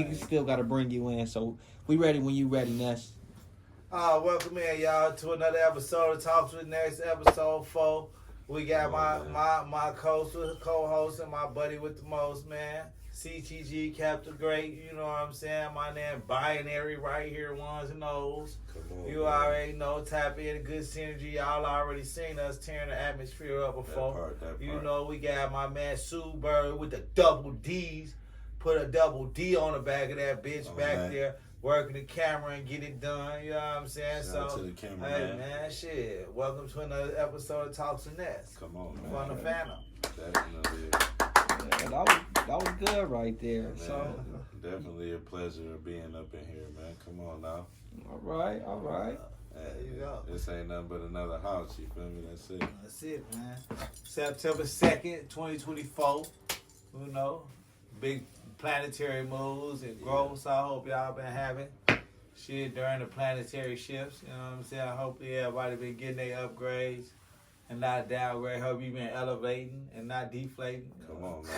he still got to bring you in. So we ready when you ready, Ness. Welcome in, y'all, to another episode of Talks with Ness, episode 4. We got my co-host and my buddy with the most, man. CTG, Captain Great, you know what I'm saying? My name, Binary, right here, ones and O's. You already know, tap in, good synergy. Y'all already seen us tearing the atmosphere up before. That part. You know, we got my man Sue Bird with the double D's. Put a double D on the back of that bitch there. Working the camera and get it done, you know what I'm saying? Shout out to the camera, hey man, shit. Welcome to another episode of Talks with Ness. Come on, man. From the Phantom. Definitely. Yeah, that was good right there. Man, so definitely a pleasure of being up in here, man. Come on now. All right. There you go. This ain't nothing but another house, you feel me? That's it. That's it, man. September 2nd, 2024. You know, big planetary moves and growth. So I hope y'all been having shit during the planetary shifts. You know what I'm saying? Hopefully everybody been getting their upgrades and not downgrade. Hope you been elevating and not deflating. Come on, man.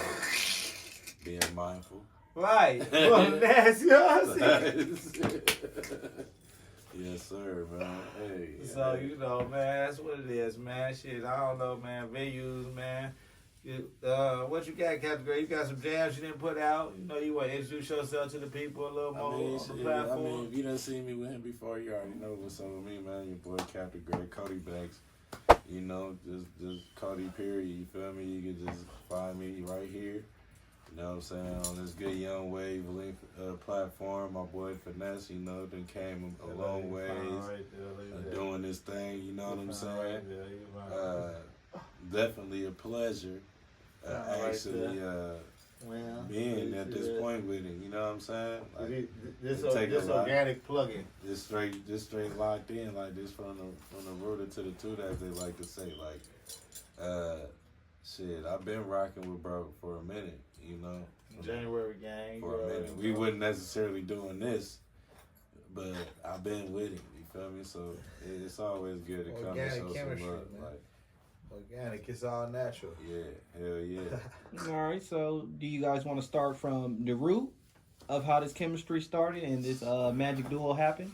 Being mindful. Right. Well, that's, you know what I'm saying? Yes, sir, man. Hey. So, you know, man, that's what it is, man. Shit, I don't know, man. Venues, man. What you got, Captain Gray? You got some jams you didn't put out? You know, you want to introduce yourself to the people a little more on the platform? If you done seen me with him before, you already know what's up with me, man. Your boy, Captain Gray, Cody Bank. You know, just Cody, period. You feel me? You can just find me right here. You know what I'm saying? On this good young wave link platform, my boy Ness, you know, then came a long ways doing this thing. You know what I'm saying? Definitely a pleasure. Actually, being at this point with it, you know what I'm saying? Like, this organic plug-in. Just straight locked in, like this from the rooter to the toot, as they like to say. Like, shit, I've been rocking with bro for a minute, you know. January gang. For a minute, we wasn't necessarily doing this, but I've been with it. You feel me? So it's always good to come and show some love, like. Organic, it's all natural. Yeah, hell yeah. All right, so do you guys want to start from the root of how this chemistry started and this magic duo happened?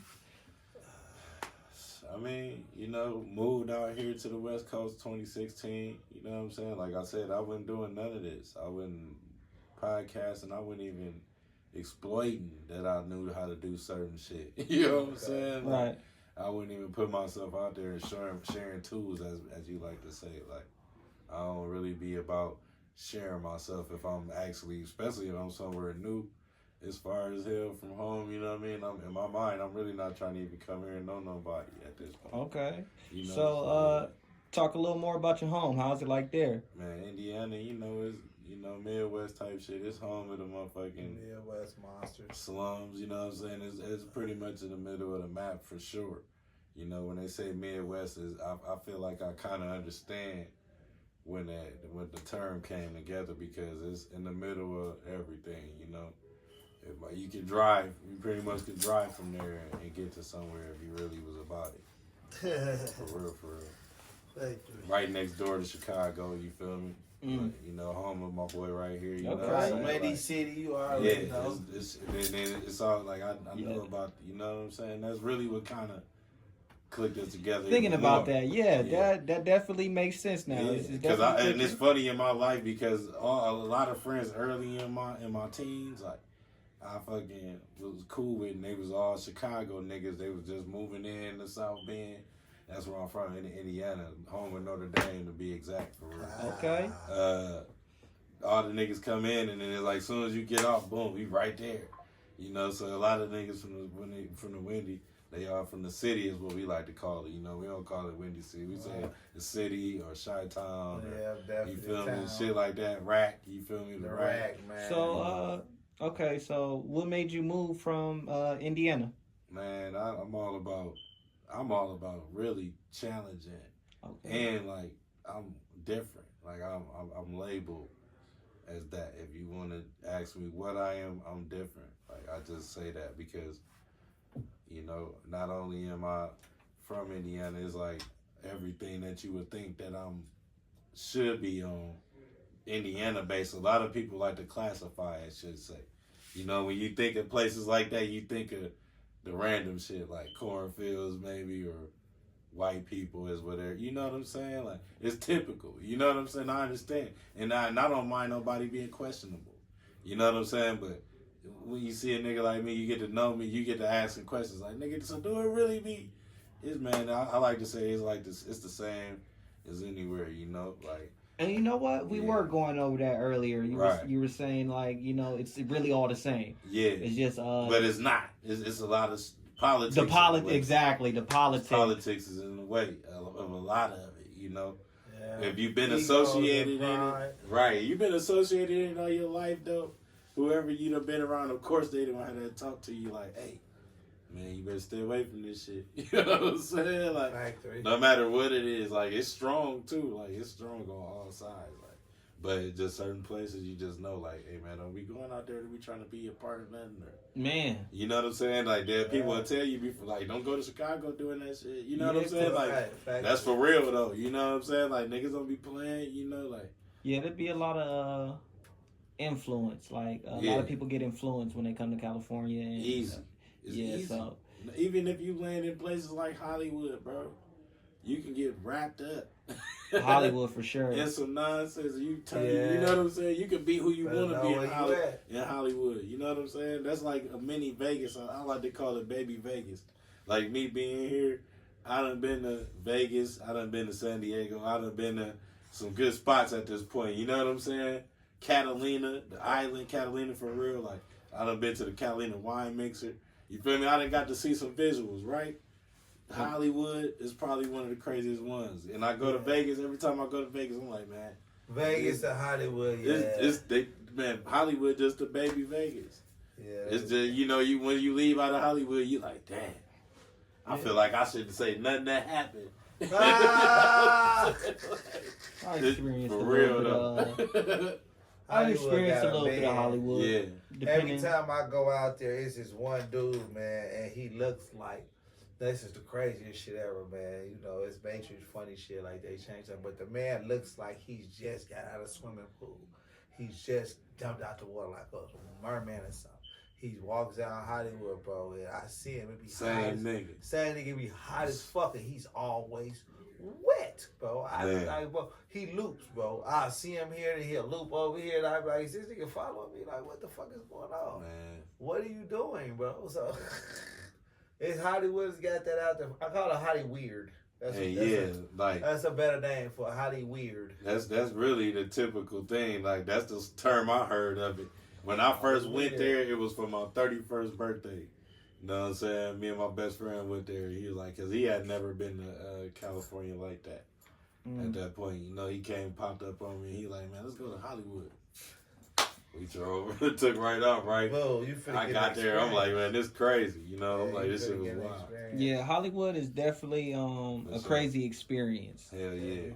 I mean, you know, moved out here to the West Coast 2016. You know what I'm saying? Like I said, I wasn't doing none of this. I wasn't podcasting. I wasn't even exploiting that I knew how to do certain shit. You know what I'm saying? Like, right. I wouldn't even put myself out there and sharing tools, as you like to say. Like, I don't really be about sharing myself if I'm actually, especially if I'm somewhere new, as far as hell from home. You know what I mean? In my mind, I'm really not trying to even come here and know nobody at this point. Okay. You know, so, talk a little more about your home. How's it like there? Man, Indiana, you know, is Midwest type shit. It's home of the motherfucking Midwest monsters. Slums, you know what I'm saying? It's pretty much in the middle of the map for sure. You know, when they say Midwest, I feel like I kind of understand when the term came together, because it's in the middle of everything, you know. You pretty much can drive from there and get to somewhere if you really was about it. For real. Thank you. Right next door to Chicago, you feel me? Mm. You know, home of my boy right here. You Okay. know, Right, like, Lady City, you already know. It's all like I knew about. You know what I'm saying? That's really what kind of clicked us together. Thinking about that, that definitely makes sense now. Yeah. And it's funny in my life because a lot of friends early in my teens, like, I fucking was cool with, and they was all Chicago niggas. They was just moving in the South Bend. That's where I'm from, in Indiana, home of Notre Dame to be exact, for real. Okay. All the niggas come in, and then it's like, as soon as you get off, boom, we right there. You know, so a lot of niggas from the Windy, they are from the city, is what we like to call it. You know, we don't call it Windy City. We say the city or Chi-Town. Yeah, definitely. You feel me? Shit like that. Rack. You feel me? The rack, man. So, okay, so what made you move from Indiana? Man, I'm all about really challenging, and like I'm different. Like I'm labeled as that. If you want to ask me what I am, I'm different. Like I just say that because, you know, not only am I from Indiana, it's like everything that you would think that should be on Indiana based. A lot of people like to classify, I should say. You know, when you think of places like that, you think of the random shit like cornfields maybe or white people is whatever. You know what I'm saying? Like, it's typical. You know what I'm saying? I understand. And I don't mind nobody being questionable. You know what I'm saying? But when you see a nigga like me, you get to know me, you get to asking questions like, nigga, so do it really be? It's, man, I like to say it's like this. It's the same as anywhere, you know? Like, And you know what? We were going over that earlier. You were saying, like, you know, it's really all the same. Yeah. It's just but it's not. It's a lot of politics. Exactly. The politics. Politics is in the way of a lot of it, you know. Yeah. If you've been associated in it, right? You've been associated in it all your life, though. Whoever you done been around, of course they don't have to talk to you like, hey, man, you better stay away from this shit. You know what I'm saying? Like, no matter what it is, like, it's strong too. Like, it's strong on all sides. Like, but just certain places you just know, like, hey man, are we going out there to be trying to be a part of nothing? Or, man, you know what I'm saying? Like, there people will tell you before, like, don't go to Chicago doing that shit. You know what I'm saying? Like, that's for real though. You know what I'm saying? Like, niggas don't be playing. You know, like, yeah, there'd be a lot of influence. Like, a lot of people get influenced when they come to California. And, easy. It's easy. So even if you land in places like Hollywood, bro, you can get wrapped up. Hollywood for sure. And some nonsense. You know what I'm saying? You can be who you want to be in Hollywood. You know what I'm saying? That's like a mini Vegas. I like to call it baby Vegas. Like me being here, I done been to Vegas. I done been to San Diego. I done been to some good spots at this point. You know what I'm saying? Catalina, the island, Catalina for real. Like, I done been to the Catalina wine mixer. You feel me? I done got to see some visuals, right? Hollywood is probably one of the craziest ones. And I go to Vegas. Every time I go to Vegas, I'm like, man. Vegas to Hollywood, man, Hollywood just the baby Vegas. Yeah. It's just, you know, when you leave out of Hollywood, you like, damn. I feel like I shouldn't say nothing that happened. I experienced for real, though. I experienced a little bit of Hollywood. Yeah. Every time I go out there, it's this one dude, man, and he looks like, this is the craziest shit ever, man. You know, it's Matrix funny shit, like they changed them. But the man looks like he's just got out of a swimming pool. He's just jumped out the water like a merman or something. He walks down Hollywood, bro, and I see him. It be Same nigga be hot as fuck, and he's always wet, bro. Bro, he loops, bro. I see him here, and he'll loop over here, and I be like, is this nigga following me? Like, what the fuck is going on? Man. What are you doing, bro? So, it's Hollywood's got that out there. I call it Holly Weird. That's a better name for Holly Weird. That's really the typical thing. Like, that's the term I heard of it. When I first went there, it was for my 31st birthday. You know what I'm saying? Me and my best friend went there. He was like, because he had never been to California like that at that point. You know, he popped up on me. He like, man, let's go to Hollywood. We drove, took right off, right? Whoa, I got there, I'm like, man, this is crazy. You know, I'm like, this shit was wild. Yeah, Hollywood is definitely a crazy experience. Hell yeah.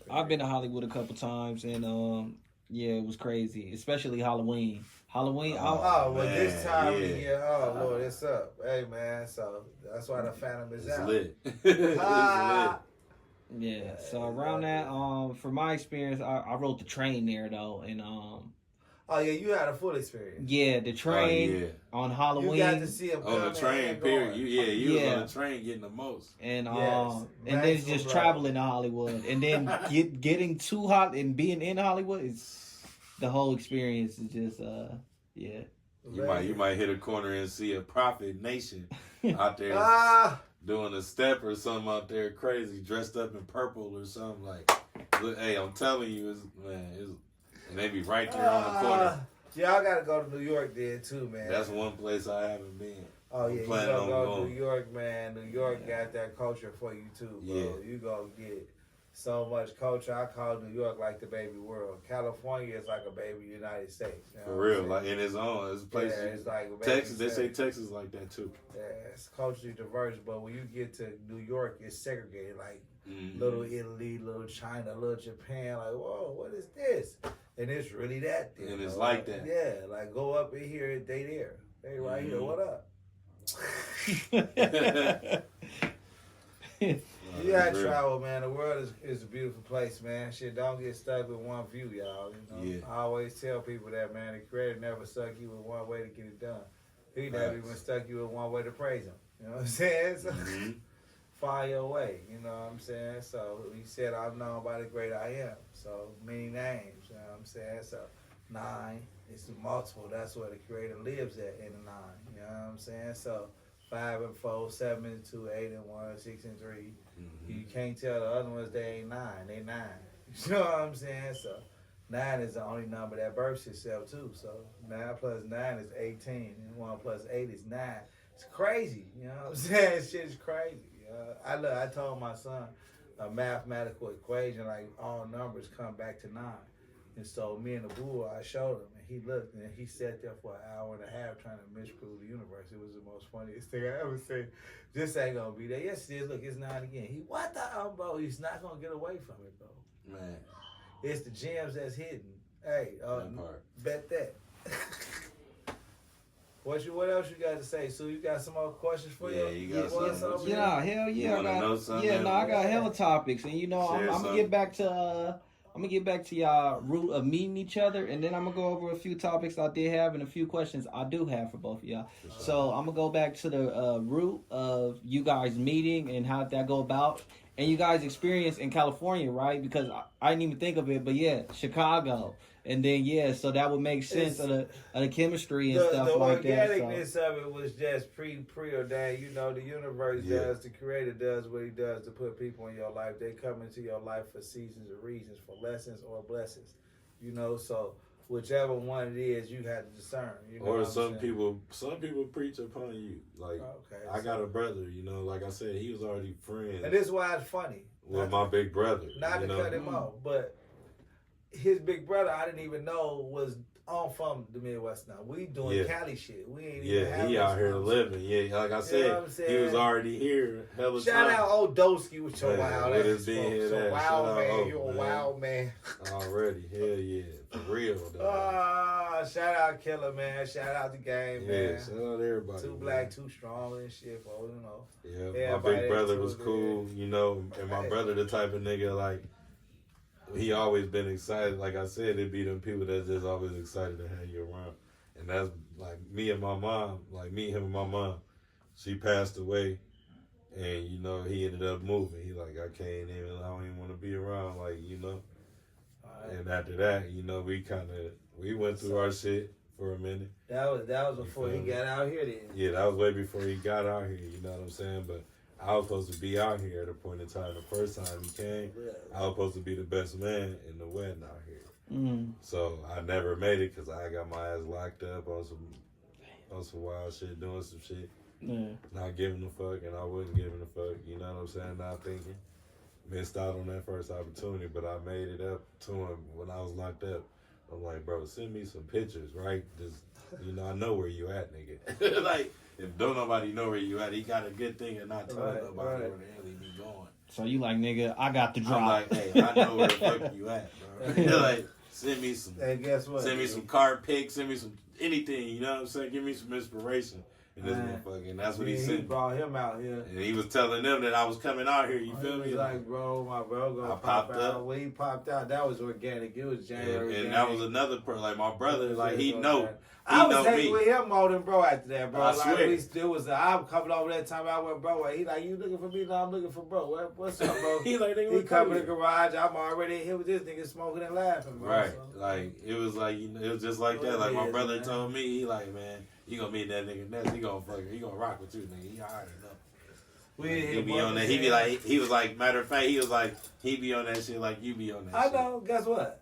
I've been to Hollywood a couple times, and yeah, it was crazy, especially Halloween. This time of the year, Lord, it's up. Hey, man, so that's why the Phantom is out. Lit. It's lit. Yeah, so around that, from my experience, I rode the train there, though, and oh, yeah, you had a full experience. Yeah, the train on Halloween. You got to see him on the train, period. You was on the train getting the most. And and then just traveling to Hollywood. And then getting to Hollywood and being in Hollywood, the whole experience is just, yeah. You might hit a corner and see a Prophet Nation out there doing a step or something out there crazy, dressed up in purple or something. Like, look, hey, I'm telling you, and they be right there on the corner. Yeah, I gotta go to New York then too, man. That's one place I haven't been. Oh yeah, you gonna go to New York, man. New York got that culture for you too, bro. Yeah. You gonna get so much culture. I call New York like the baby world. California is like a baby United States. You know for real, like in its own. It's places. Yeah, it's like Texas. They say Texas like that too. Yeah, it's culturally diverse, but when you get to New York, it's segregated. Like little Italy, little China, little Japan. Like, whoa, what is this? And it's really that. And it's like that. Yeah, like go up in here, they there. They right here. What up? You gotta travel, man. The world is a beautiful place, man. Shit, don't get stuck with one view, y'all. You know? I always tell people that, man. The Creator never stuck you with one way to get it done. He never even stuck you with one way to praise him. You know what I'm saying? So, find your way. You know what I'm saying? So he said, I'm known by the great I am. So many names. You know what I'm saying? So 9 is the multiple. That's where the Creator lives at in the 9. You know what I'm saying? So 5 and 4, 7 and 2, 8 and 1, 6 and 3. You can't tell the other ones they ain't 9. They 9. You know what I'm saying? So 9 is the only number that births itself too. So 9 plus 9 is 18, and 1 plus 8 is 9. It's crazy. You know what I'm saying? Shit is crazy. I told my son a mathematical equation like all numbers come back to 9. And so me and the bull, I showed him, and he looked, and he sat there for an hour and a half trying to misprove the universe. It was the most funniest thing I ever seen. This ain't gonna be there. Yes, it is. Look, it's 9 again. He, what the hell, bro? He's not gonna get away from it, bro. Man. It's the gems that's hidden. Hey, bet that. What else you got to say? So you got some more questions for you? You got something. Yeah, hell yeah. I got hella topics, and you know I'm gonna get back to y'all root of meeting each other, and then I'm gonna go over a few topics I did have and a few questions I do have for both of y'all. So I'm gonna go back to the root of you guys meeting and how that go about, and you guys experience in California, right? Because I didn't even think of it, but yeah, Chicago. And then so that would make sense of the chemistry and stuff like that. The organicness of it was just preordained. You know, the universe does, the Creator does what He does to put people in your life. They come into your life for seasons or reasons, for lessons or blessings. You know, so whichever one it is, you have to discern. You know or some people preach upon you. Like I got a brother. You know, like I said, he was already friends. And this is why it's funny. With my big brother. Not to cut him off, but his big brother, I didn't even know was on from the Midwest now. We doing Cali shit. We ain't even having he out here living. Yeah, like I said, he was already here. Shout out old Dosky with your wild ass. So wild man, you're a wild man. Already, hell yeah, for real though. Shout out Killer, man. Shout out the game, man. Shout out everybody. Too black, too strong and shit, bro. You know. Yeah, my big brother was cool, you know, and my brother the type of nigga like. He always been excited. Like I said, it be them people that's just always excited to have you around. And that's like me and my mom, like me, him, and my mom. She passed away, and you know he ended up moving. He like I don't even want to be around. Like you know. And after that, you know, we went through our shit for a minute. That was before he got out here. Then. Yeah, that was way before he got out here. You know what I'm saying? But I was supposed to be out here at a point in time. The first time he came, I was supposed to be the best man in the wedding out here. So I never made it because I got my ass locked up on some wild shit, doing some shit, not giving a fuck, and I wasn't giving a fuck. You know what I'm saying? Not thinking. Missed out on that first opportunity, but I made it up to him when I was locked up. I'm like, bro, send me some pictures, right? Just, you know, I know where you at, nigga. Like, if don't nobody know where you at, he got a good thing and not telling nobody where the hell he be going. So you like, nigga, I got the drop. I'm like, hey, I know where the fuck you at, bro. Like, send me some. Hey, guess what? Send me some card pics. Send me some anything. You know what I'm saying? Give me some inspiration. And this motherfucker, and that's what he said. He brought him out here. And he was telling them that I was coming out here. You feel me? He was like, bro, my bro gonna pop out. When he popped out, that was organic. It was January. And that was another like my brother, like he know. I was hanging with him more than bro after that, bro. I like swear. There was I'm coming over that time I went, bro. He like, you looking for me? No, I'm looking for bro. What's up, bro? He like, he come in the garage. I'm already here with this nigga smoking and laughing, bro. Right. So. Like it was like it was just like that. Like my brother told me, he like, man, you gonna meet that nigga Ness. He gonna rock with you, nigga. He already know. He be on that. He be like, he was like, matter of fact, he was like, he be on that shit like you be on that. I know. Guess what?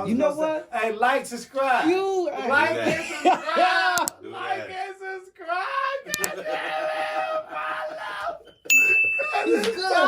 You know what? Hey, like, subscribe. Like and subscribe. Like and subscribe. He's good.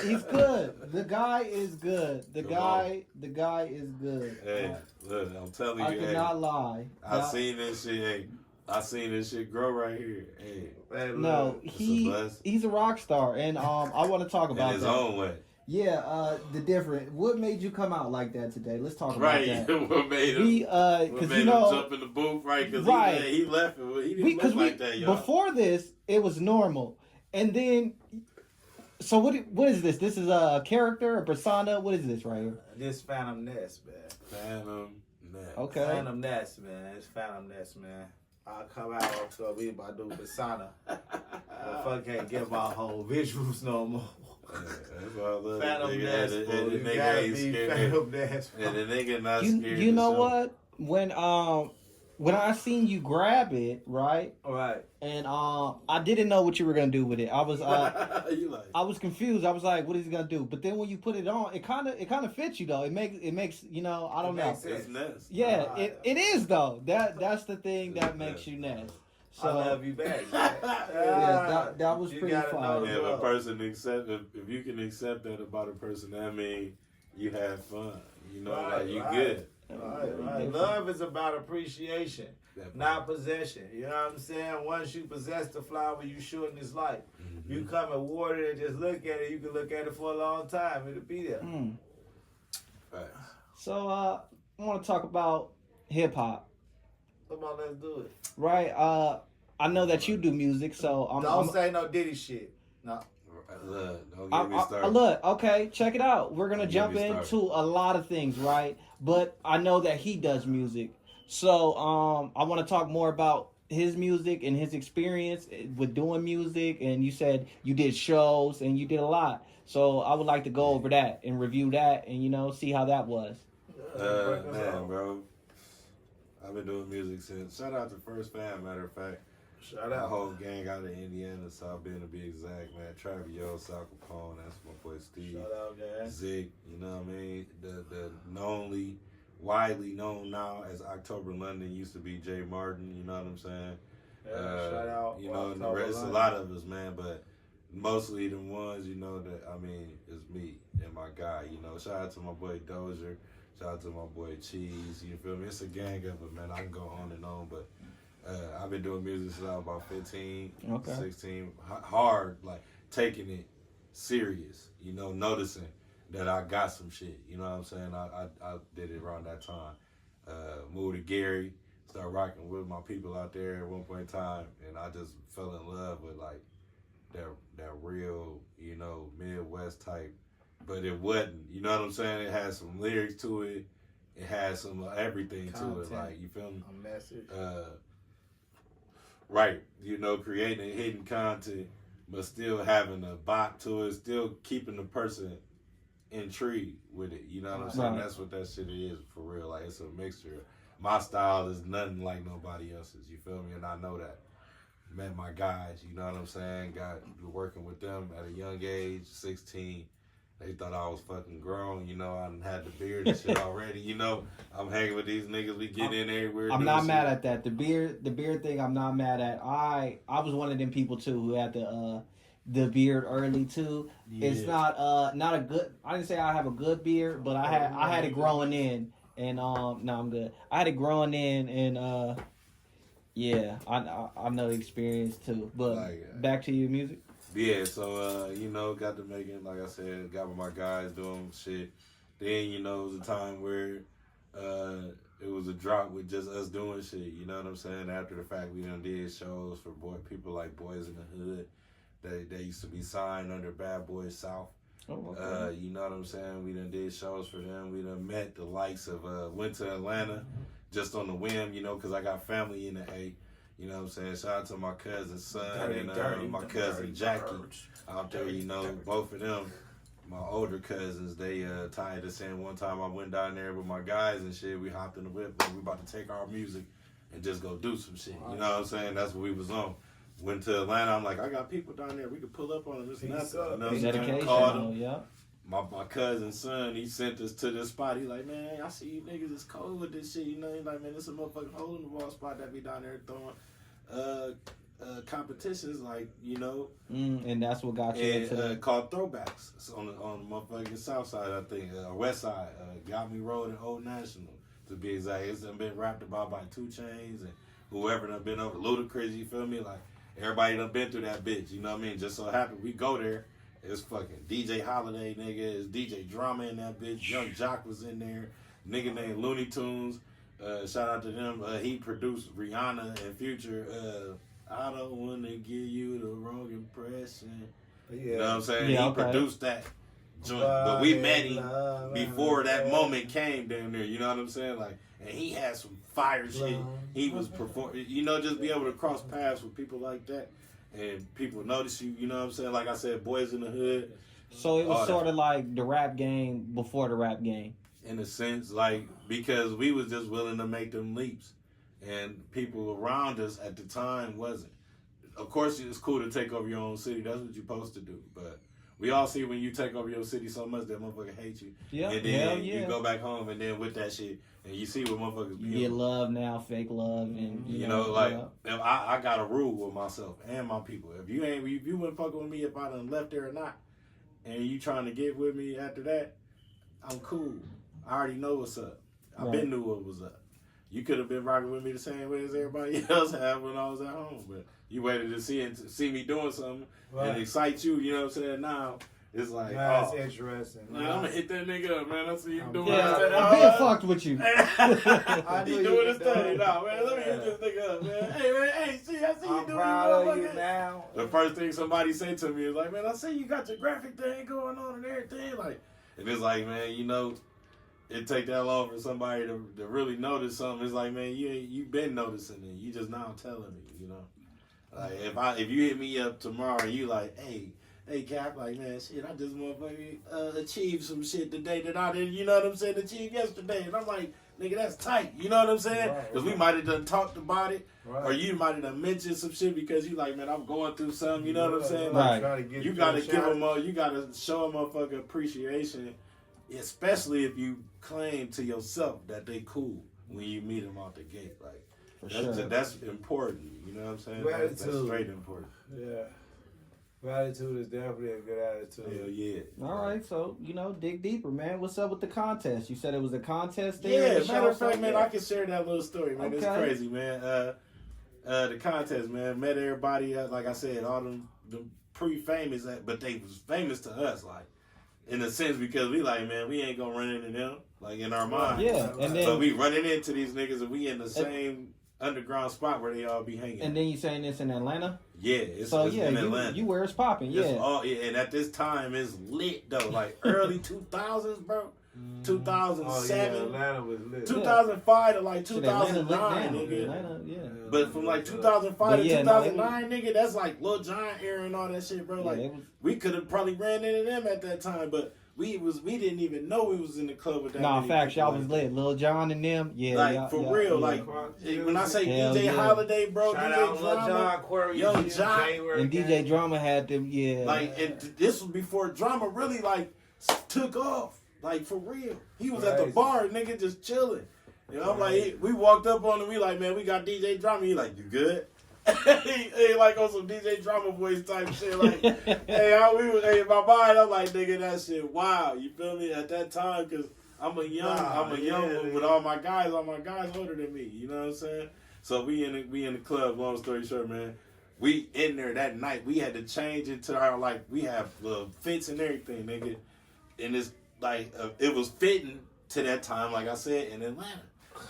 He's good. The guy is good. The guy is good. Hey, look, I'm telling you, I cannot lie. I seen this shit. Hey, I seen this shit grow right here. Hey, no, he's a rock star, and I want to talk about in his own way. The different. What made you come out like that today? Let's talk about that. What made him? What made him jump in the booth? Right, because he left it. He didn't look like that, y'all. Before this, it was normal, and then. So what is this? This is a character, a persona. What is this right here? This Phantom Ness, man. Phantom Ness. Okay. Phantom Ness, man. It's Phantom Ness, man. I'll come out so we about to do persona. I fuck can't get my whole visuals no more. Yeah, that's why I love Phantom Ness, and bro. the You nigga gotta ain't be scared. Phantom Ness, bro. And the nigga not scared. You know what? When I seen you grab it, right? Right. And I didn't know what you were gonna do with it. I was I was confused. I was like, what is he gonna do? But then when you put it on, it kind of fits you though. It makes I don't know. It's Ness. Yeah, it is though. That's the thing that makes you Ness. So I love you back. yeah, that was pretty fun. Yeah, if a person if you can accept that about a person, that means you have fun. You know, like you good. Right. Love is about appreciation, not possession. You know what I'm saying? Once you possess the flower, you shorten its life. Mm-hmm. You come and water it and just look at it. You can look at it for a long time. It'll be there. Right. So I want to talk about hip hop. Come on, let's do it. Right. I know that you do music, so don't say no Diddy shit. No. Don't get me started. Look, okay, check it out. We're gonna jump into a lot of things, right? But I know that he does music, so I want to talk more about his music and his experience with doing music. And you said you did shows and you did a lot, so I would like to go over that and review that and see how that was. Man, bro, I've been doing music since. Shout out to First Fam, matter of fact. Shout out. The whole gang out of Indiana, South Bend to be exact, man. Travio, Sal Capone, that's my boy Steve. Shout out, guys. Zig, you know what I mean? The widely known now as October London used to be Jay Martin, you know what I'm saying? Yeah, shout out. You know, and the rest, a lot of us, man, but mostly the ones, is me and my guy, Shout out to my boy Dozier. Shout out to my boy Cheese, you feel me? It's a gang of it, man. I can go on and on, but I've been doing music since I was about 15, 16, hard, like taking it serious, noticing that I got some shit, you know what I'm saying? I did it around that time. Moved to Gary, started rocking with my people out there at one point in time, and I just fell in love with like that real, Midwest type, but it wasn't, you know what I'm saying? It had some lyrics to it. It had some everything to it, like, you feel me? A message. Right, creating hidden content, but still having a bop to it, still keeping the person intrigued with it. You know what I'm saying? That's what that shit is for real. Like, it's a mixture. My style is nothing like nobody else's. You feel me? And I know that. Met my guys. You know what I'm saying? Got working with them at a young age, 16. They thought I was fucking grown, I done had the beard and shit already, I'm hanging with these niggas, we get in everywhere. I'm not mad at that. The beard thing I'm not mad at. I was one of them people too who had the beard early too. Yeah. It's not a good, I didn't say I have a good beard, but I had it growing in, and no, I'm good. I had it growing in, and yeah, I know the experience too. But back to your music. Yeah, so, got to making, like I said, got with my guys doing shit. Then, it was a time where it was a drop with just us doing shit, you know what I'm saying? After the fact, we done did shows for people like Boyz in the Hood. They used to be signed under Bad Boys South. Oh, okay. You know what I'm saying? We done did shows for them. We done met the likes of, went to Atlanta just on the whim, because I got family in the A. You know what I'm saying? Shout out to my cousin's son and my cousin Jackie out there, both of them, my older cousins, they tied us in. One time I went down there with my guys and shit. We hopped in the whip and we about to take our music and just go do some shit. You know what I'm saying? That's what we was on. Went to Atlanta. I'm like, I got people down there. We could pull up on them. This and that. You know what I'm saying? Called them. Yeah. My cousin's son, he sent us to this spot. He like, man, I see you niggas is cold with this shit. He's like, man, this a motherfucking hole in the wall spot that be down there throwing competitions, like, and that's what got you into called throwbacks. It's on the motherfucking south side, I think, west side. Got Me Road and Old National, to be exact. It's been rapped about by 2 Chainz and whoever done been over Ludacris. You feel me? Like, everybody done been through that bitch. You know what I mean? Just so happened we go there It's fucking DJ Holiday, nigga. It's DJ Drama in that bitch. Young Jock was in there. Nigga named Looney Tunes. Shout out to them. He produced Rihanna and Future. I don't want to give you the wrong impression. Yeah. You know what I'm saying? Yeah, he produced that joint. But we met him before that moment came down there. You know what I'm saying? Like, and he had some fire shit. He was performing. You know, just be able to cross paths with people like that. And people notice you, you know what I'm saying? Like I said, Boyz in the Hood. So it was sort of like the rap game before the rap game. In a sense, like, because we was just willing to make them leaps. And people around us at the time wasn't. Of course, it's cool to take over your own city. That's what you're supposed to do. But we all see when you take over your city so much that motherfucker hate you. Yeah, and then you go back home and then with that shit, and you see what motherfuckers be. You get love now, fake love, and you know, like if I got a rule with myself and my people. If you wouldn't fuck with me if I done left there or not, and you trying to get with me after that, I'm cool. I already know what's up. I've been knew what was up. You could have been rocking with me the same way as everybody else had when I was at home, but you waited to see me doing something and excite you. You know what I'm saying? Now it's like, that's interesting. Man, I'm gonna hit that nigga up, man. I see you doing that. I'm being fucked with you. He doing his thing now, man. Let me hit this nigga up, man. Hey, man, I see you doing proud of you now. The first thing somebody said to me is like, man, I see you got your graphic thing going on and everything. Like, and it's like, man, you know, it take that long for somebody to really notice something. It's like, man, you been noticing it. You just now telling me, you know. Like if you hit me up tomorrow and you like, hey Cap, like, man, shit, I just motherfucking achieved some shit today that I didn't, you know what I'm saying, achieved yesterday. And I'm like, nigga, that's tight. You know what I'm saying? Because we might have done talked about it. Right. Or you might have done mentioned some shit because you like, man, I'm going through something. You know what I'm saying? Like, you gotta give them you gotta show a motherfucker appreciation, especially if you claim to yourself that they cool when you meet them out the gate. Like, that's important. You know what I'm saying? That's straight important. Yeah. Gratitude is definitely a good attitude. Hell yeah. All right, so, you know, dig deeper, man. What's up with the contest? You said it was a contest there? Yeah, matter of fact, man, I can share that little story, man. Okay. It's crazy, man. The contest, man, met everybody, like I said, all them pre-famous, but they was famous to us, like, in a sense, because we like, man, we ain't gonna run into them, like, in our mind. Yeah, and then... So we running into these niggas and we in the same underground spot where they all be hanging. And then you saying this in Atlanta? Yeah, it's in Atlanta. You where it's popping, yeah. And at this time, it's lit, though. Like, early 2000s, bro. 2007. Yeah, Atlanta was lit. 2005 to, like, 2009, nigga. Atlanta, yeah. But from, like, 2005 to 2009, nigga, that's, like, Lil Jon era and all that shit, bro. Like, we could have probably ran into them at that time, but... We didn't even know we was in the club with that. Nah, facts, y'all was lit. Lil Jon and them, yeah. Like, for real, like, when I say DJ Holiday, bro, shout DJ Drama, Young Jock. And DJ Drama had them, yeah. Like, and this was before Drama really, like, took off. Like, for real. He was at the bar, nigga, just chilling. And I'm like, we walked up on him, we like, man, we got DJ Drama. He like, you good? he like on some DJ Drama voice type shit. Like, hey, my mind, I'm like, nigga, that shit, wow. You feel me? At that time, because I'm a young with all my guys older than me. You know what I'm saying? So we in the club. Long story short, man, we in there that night. We had to change into our, like, we have fits and everything, nigga. And it's like it was fitting to that time, like I said, in Atlanta,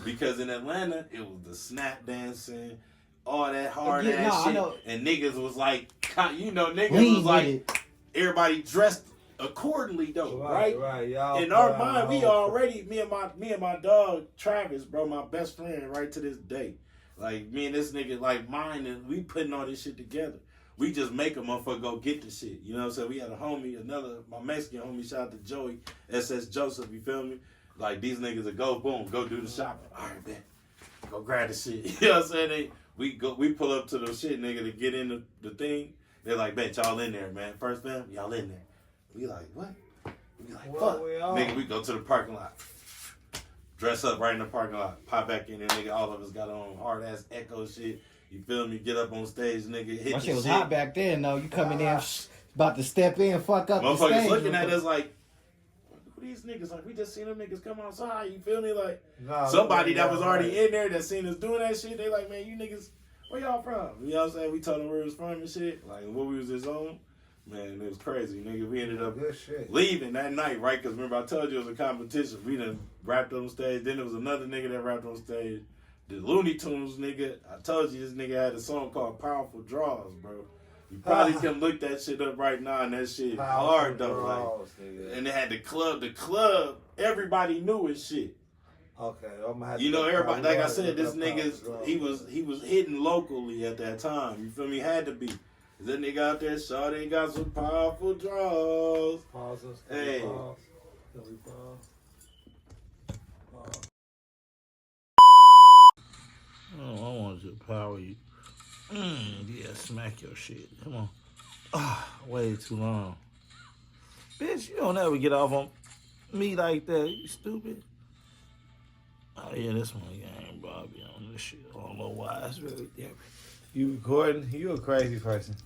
because in Atlanta it was the snap dancing. All that hard ass shit, and niggas was like, you know, niggas was like, everybody dressed accordingly though, right? Y'all in our mind, we already, me and my dog Travis, bro, my best friend, right to this day. Like, me and this nigga, like, mine, and we putting all this shit together. We just make a motherfucker go get the shit. You know what I'm saying? We had a homie, my Mexican homie, shout out to Joey, SS Joseph. You feel me? Like, these niggas will go do the shopping. All right, man, go grab the shit. You know what I'm saying? We pull up to the shit, nigga, to get in the thing. They're like, bet y'all in there, man. First fam, y'all in there. We like, what? We like, fuck. Nigga, we go to the parking lot. Dress up right in the parking lot. Pop back in there, nigga. All of us got on hard ass echo shit. You feel me? Get up on stage, nigga. Hit my shit was hot back then, though. You coming in, about to step in, fuck up the stage. Motherfuckers looking at us like, these niggas, like, we just seen them niggas come outside, you feel me? Like, somebody that was already in there that seen us doing that shit, they like, man, you niggas, where y'all from? You know what I'm saying? We told them where we was from and shit, like, what we was just on. Man, it was crazy, nigga. We ended up Good shit. leaving that night, right? Because remember I told you it was a competition. We done rapped on stage. Then there was another nigga that rapped on stage. The Looney Tunes nigga. I told you this nigga had a song called Powerful Draws, bro. You probably can look that shit up right now, and that shit hard though. Like, and they had the club. The club, everybody knew his shit. Okay, I'm gonna have you know, everybody. Like I said, this nigga, he was hitting locally at that time. You feel me? Had to be. That nigga out there, Shawty got some powerful draws. Pauses. Hey. Pause. Oh, I wanted to power you. Yeah, smack your shit. Come on. Way too long. Bitch, you don't ever get off on me like that. You stupid. Oh, yeah, this one game, Bobby, on this shit. I don't know why. It's really different. You recording? You a crazy person.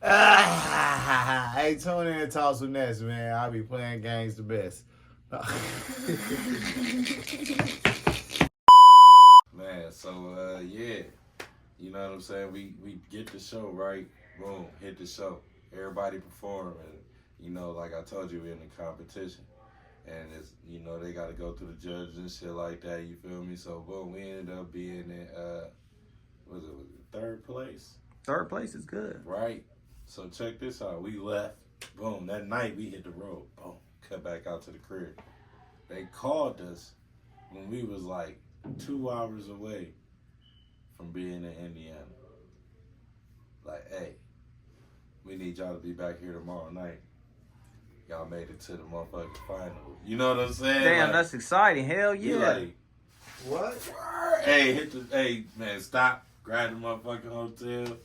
Hey, tune in and talk with Ness, man. I be playing games the best. Man, so yeah, you know what I'm saying? We get the show right, boom, hit the show. Everybody perform, and you know, like I told you, we're in the competition, and it's, you know, they got to go through the judges and shit like that. You feel me? So boom, we ended up being in was it third place? Third place is good, right? So check this out. We left, boom. That night we hit the road, boom. Cut back out to the crib. They called us when we was like 2 hours away from being in Indiana. Like, hey, we need y'all to be back here tomorrow night. Y'all made it to the motherfucking final. You know what I'm saying? Damn, like, that's exciting. Hell yeah. Like, what? Hey, hey, man, stop. Grab the motherfucking hotel.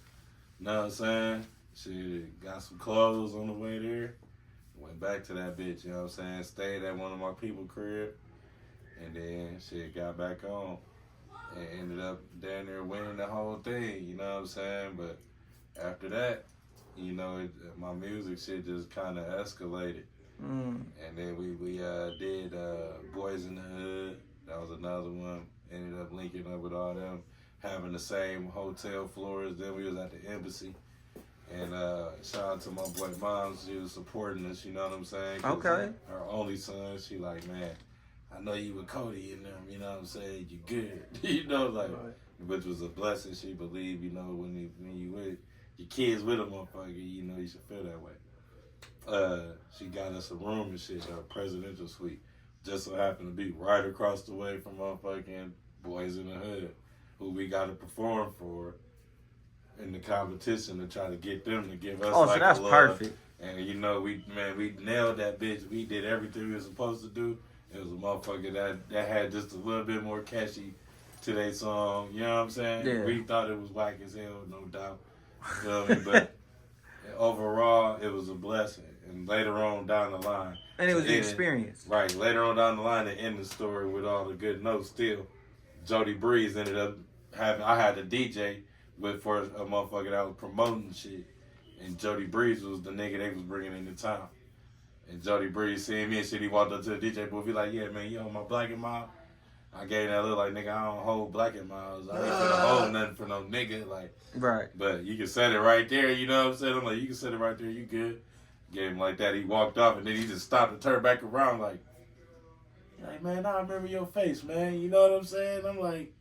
Know what I'm saying? Shit, got some clothes on the way there. Went back to that bitch, you know what I'm saying? Stayed at one of my people's crib. And then shit got back on. And ended up down there winning the whole thing, you know what I'm saying? But after that, you know, my music shit just kind of escalated. And then we did Boyz in the Hood. That was another one. Ended up linking up with all them, having the same hotel floors. Then we was at the embassy. And shout out to my boy Mom. She was supporting us, you know what I'm saying? Okay. Her only son, she like, man, I know you with Cody and them, you know what I'm saying? You good. You know, like, which was a blessing. She believed, you know, when you with your kids with a motherfucker, you know, you should feel that way. She got us a room and shit, a presidential suite. Just so happened to be right across the way from motherfucking Boyz in the Hood, who we got to perform for in the competition to try to get them to give us so that's a love. Perfect. And you know, we nailed that bitch. We did everything we were supposed to do. It was a motherfucker that had just a little bit more catchy to their song. You know what I'm saying? Yeah. We thought it was whack as hell, no doubt. You know what I mean? But overall, it was a blessing. And later on down the line, and it was an experience. Right. Later on down the line, to end the story with all the good notes still, Jody Breeze ended up I had a DJ for a motherfucker that was promoting shit. And Jody Breeze was the nigga they was bringing into town. And Jody Breeze seeing me and shit, he walked up to the DJ booth. He like, yeah, man, you on my Black and Mild? I gave that look like, nigga, I don't hold Black and Miles. I ain't finna hold nothing for no nigga. Like, right. But you can set it right there, you know what I'm saying? I'm like, you can set it right there, you good. Gave him like that. He walked off and then he just stopped and turned back around like, man, I remember your face, man. You know what I'm saying? I'm like,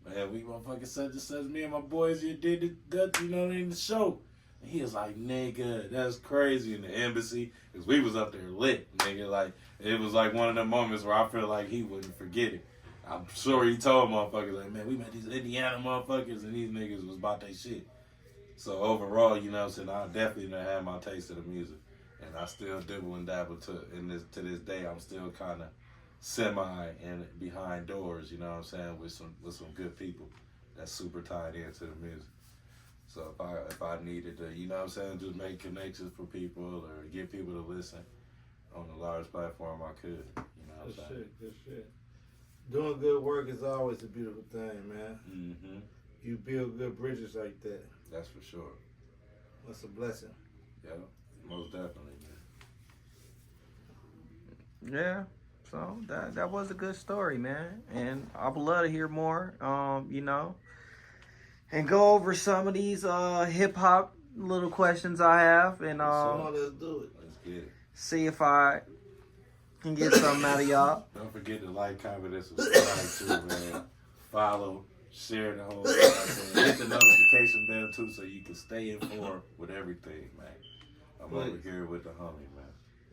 man, we motherfucking says me and my boys here did that, you know, in the show. And he was like, nigga, that's crazy in the embassy. Because we was up there lit, nigga. Like, it was like one of them moments where I feel like he wouldn't forget it. I'm sure he told motherfuckers, like, man, we met these Indiana motherfuckers and these niggas was about their shit. So overall, you know what I'm saying, I definitely done had my taste of the music. And I still dibble and dabble to this day. I'm still kind of semi and behind doors, you know what I'm saying, with some good people that's super tied into the music. So if I needed to, you know what I'm saying, just make connections for people or get people to listen on a large platform, I could. You know what I'm saying? Good shit. Doing good work is always a beautiful thing, man. Mm-hmm. You build good bridges like that. That's for sure. That's a blessing. Yeah, most definitely, man. Yeah. So that was a good story, man. And I would love to hear more, you know, and go over some of these hip hop little questions I have, and let's do it. Let's get it. see if I can get something out of y'all. Don't forget to like, comment, and subscribe too, man. Follow, share the whole thing. Hit the notification bell too, so you can stay informed with everything, man. I'm over here with the homie, man.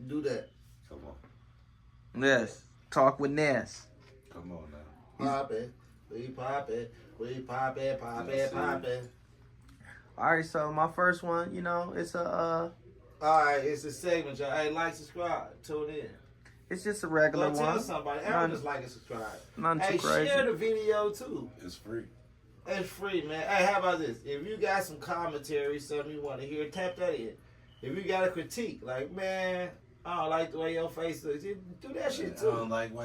Do that. Come on. Yes, talk with Ness. Come on now. Pop it. We pop it. We pop it. Pop it. Pop it. All right, so my first one, you know, it's a All right, it's a segment, y'all. Hey, like, subscribe, tune in. it's just a regular Go tell one. somebody. Everyone just like and subscribe. Nothing Hey, too crazy. share the video too. It's free. It's free, man. Hey, how about this? If you got some commentary, something you want to hear, tap that in. If you got a critique, like, man, I don't like the way your face looks, do that shit too. I don't like the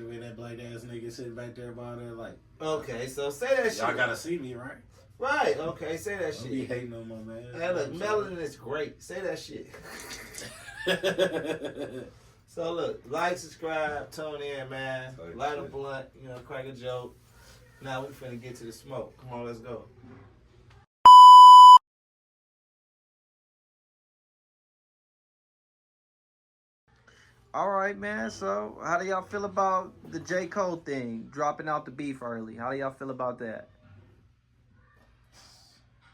way that black ass nigga sitting back there about there. Like, Okay, so say that shit. y'all gotta see me, right? Right, okay, say that Don't be shit. hating on my man. Hey, look, melanin is great. Say that shit. So look, like, subscribe, tune in, man. Like Light a shit. blunt, you know, crack a joke. Now we finna get to the smoke. Come on, let's go. All right, man. So, how do y'all feel about the Jcole thing, dropping out the beef early? How do y'all feel about that?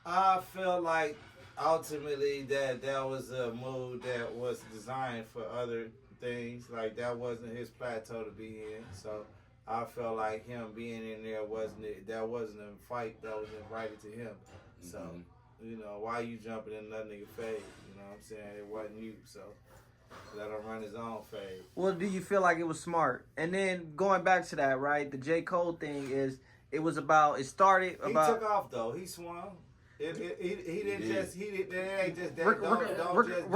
I feel like ultimately that was a move that was designed for other things. Like that wasn't his plateau to be in. So I felt like him being in there wasn't a fight that was invited to him. So you know, why you jumping in that nigga fade? You know what I'm saying? It wasn't you. So let him run his own fade. Well, do you feel like it was smart? And then going back to that, right? The Jcole thing it started about. He took off though. He swung. He didn't just. It ain't just that. We're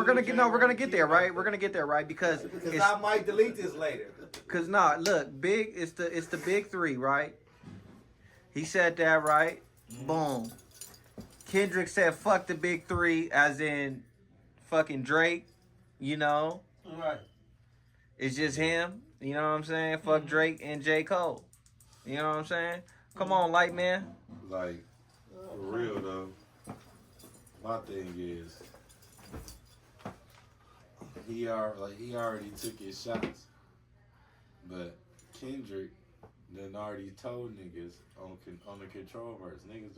gonna get there, right? We're gonna get there, right? Because I might delete this later. Cause look, it's the big three, right? He said that, right? Boom. Kendrick said, "Fuck the big three," as in, fucking Drake. You know, Right. it's just him. You know what I'm saying? Fuck Drake and Jcole. You know what I'm saying? Come on, light man. Like, for real though, my thing is, he already took his shots, but Kendrick then already told niggas on the control verse. Niggas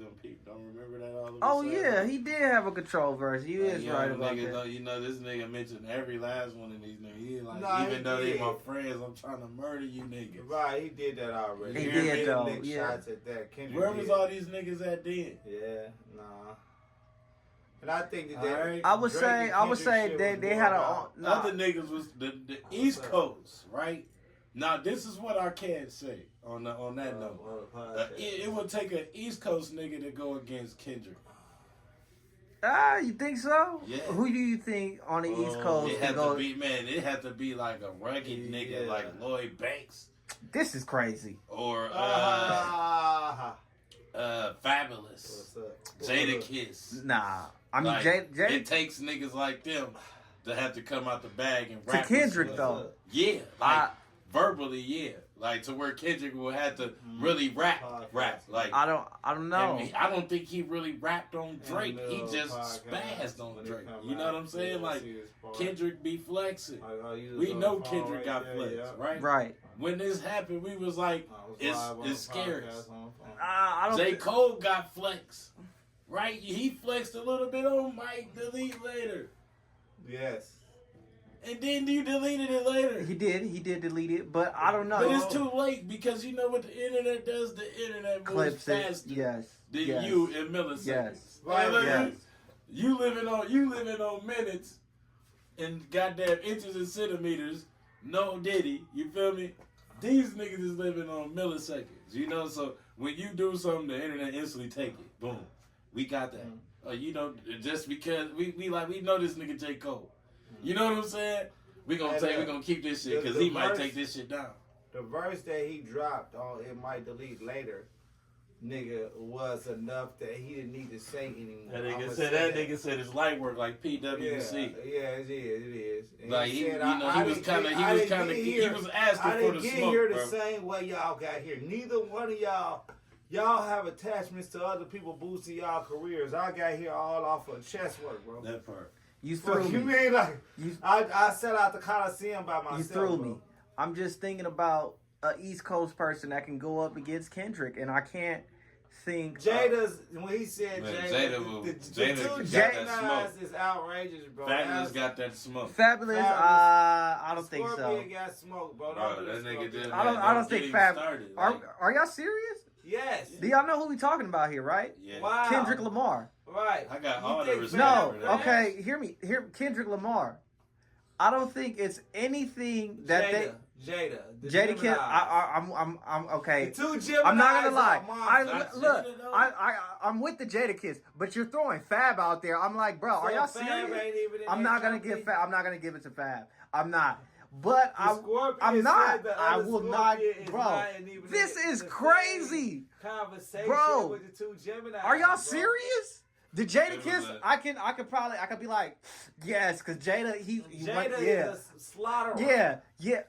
don't remember that all of a Oh sudden? yeah, he did have a control verse. He is right about niggas, that. You know, this nigga mentioned every last one of these niggas. He like, Nah, even he though they did. my friends, I'm trying to murder you niggas. Right, he did that already. He did, though, Lick yeah. shots at that. Kendrick Where was did. all these niggas at then? Yeah, nah. And I think that Alright. I would Drake say and I would Kendrick say shit they was had more a about- nah. Other niggas was the East Coast, right? Now this is what I can say on that note. It would take an East Coast nigga to go against Kendrick. You think so? Yeah. Who do you think on the East Coast It to had go? to be, man. It had to be like a rugged nigga Yeah. like Lloyd Banks This is crazy. or Fabulous, What's up? Jadakiss. Nah, I mean Like, Jay it takes niggas like them to have to come out the bag and to rap. Kendrick with- though. Yeah, like verbally, yeah. Like to where Kendrick will have to really rap. Like I don't know. and I don't think he really rapped on Drake. And, He just podcast, spazzed on when it Drake. come You know out, what I'm saying? yeah, Like see this part. Kendrick be flexing. You We was know on the phone Kendrick right got there, flex, yeah. right? Right. When this happened, we was like, I was it's live on the scary. podcast on the phone. I don't. J. Cole got flex, right? He flexed a little bit on Mike Delete later. Yes. And then you deleted it later. He did delete it, but I don't know. But it's too late because you know what the internet does? The internet moves Clips it. faster Yes. than yes. you in milliseconds. Yes. Right, Like, yes. You living on minutes and goddamn inches and centimeters. No Diddy, you feel me? These niggas is living on milliseconds. You know, so when you do something, the internet instantly take it. Boom, we got that. You know, just because we know this nigga J. Cole. You know what I'm saying? We gonna keep this shit because he might take this shit down. The verse that he dropped on It Might Delete Later, nigga, was enough that he didn't need to say anymore. That I'ma nigga say said his light work like PWC. Yeah, it is. And Like he said, he was asking I for didn't the get smoke, here bro. the same way y'all got here. Neither one of y'all y'all have attachments to other people boosting y'all careers. I got here all off of chest work, bro. That part. You threw me. You mean like I set out the Coliseum by myself. You threw bro. me. I'm just thinking about an East Coast person that can go up against Kendrick, and I can't think. Jada's when he said Man, Jada, the Jada two got that Jada's smoke. is outrageous, bro. Fabulous got that smoke. Fabulous. I don't think so. Scorpion got smoke, bro. Bro, that nigga did. I don't think Fabulous. Like, Are y'all serious? Yes. Do y'all know who we talking about here, right? yeah. Wow. Kendrick Lamar. Right. I got You all the think respect No, for that. okay, hear me. Kendrick Lamar. I don't think it's anything that Jada. The Jadakiss. Geminis. I'm okay. The two Geminis I'm not gonna lie. are That's Look, Jada, though. I'm with the Jadakiss, but you're throwing Fab out there. I'm like, bro, are y'all Fab serious? ain't even in I'm that not gonna company. give Fab. I'm not gonna give it to Fab. I'm not. But Scorpion I'm not. said the I other will not, Scorpion is bro. not even This in is the crazy, same conversation Bro. with the two Geminis. Are y'all bro. serious? The Jadakiss, I could be like, yes, because Jada, he Jada went, is yeah, a slaughterer. yeah.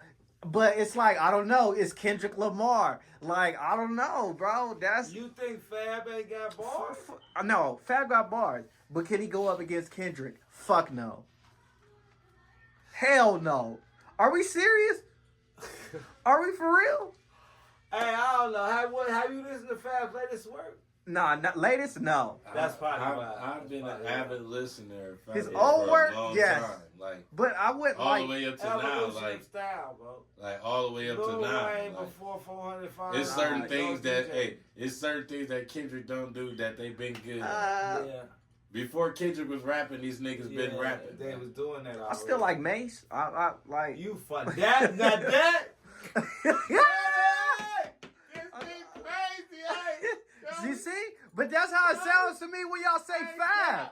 But it's like, I don't know. It's Kendrick Lamar. Like, I don't know, bro. That's You think Fab ain't got bars? no. Fab got bars, but can he go up against Kendrick? Fuck no. Hell no. Are we serious? Are we for real? Hey, I don't know. Have you listened to Fab's latest work? Nah, not latest. No. That's probably why. I've been an avid listener. of His Fabulous old for work, a long yes. time. Like But I wouldn't all like. the way up to now, Evolution like of style, bro. all the way up to Lil now. Wayne Like, before 405. it's certain Nah, things yo, that DJ. it's certain things that Kendrick don't do that they been good. at. Yeah. Before Kendrick was rapping, these niggas been Yeah, rapping. They was doing that already. I still like Mase. I like. You fun. That. You see? But that's how it sounds to me when y'all say Fab.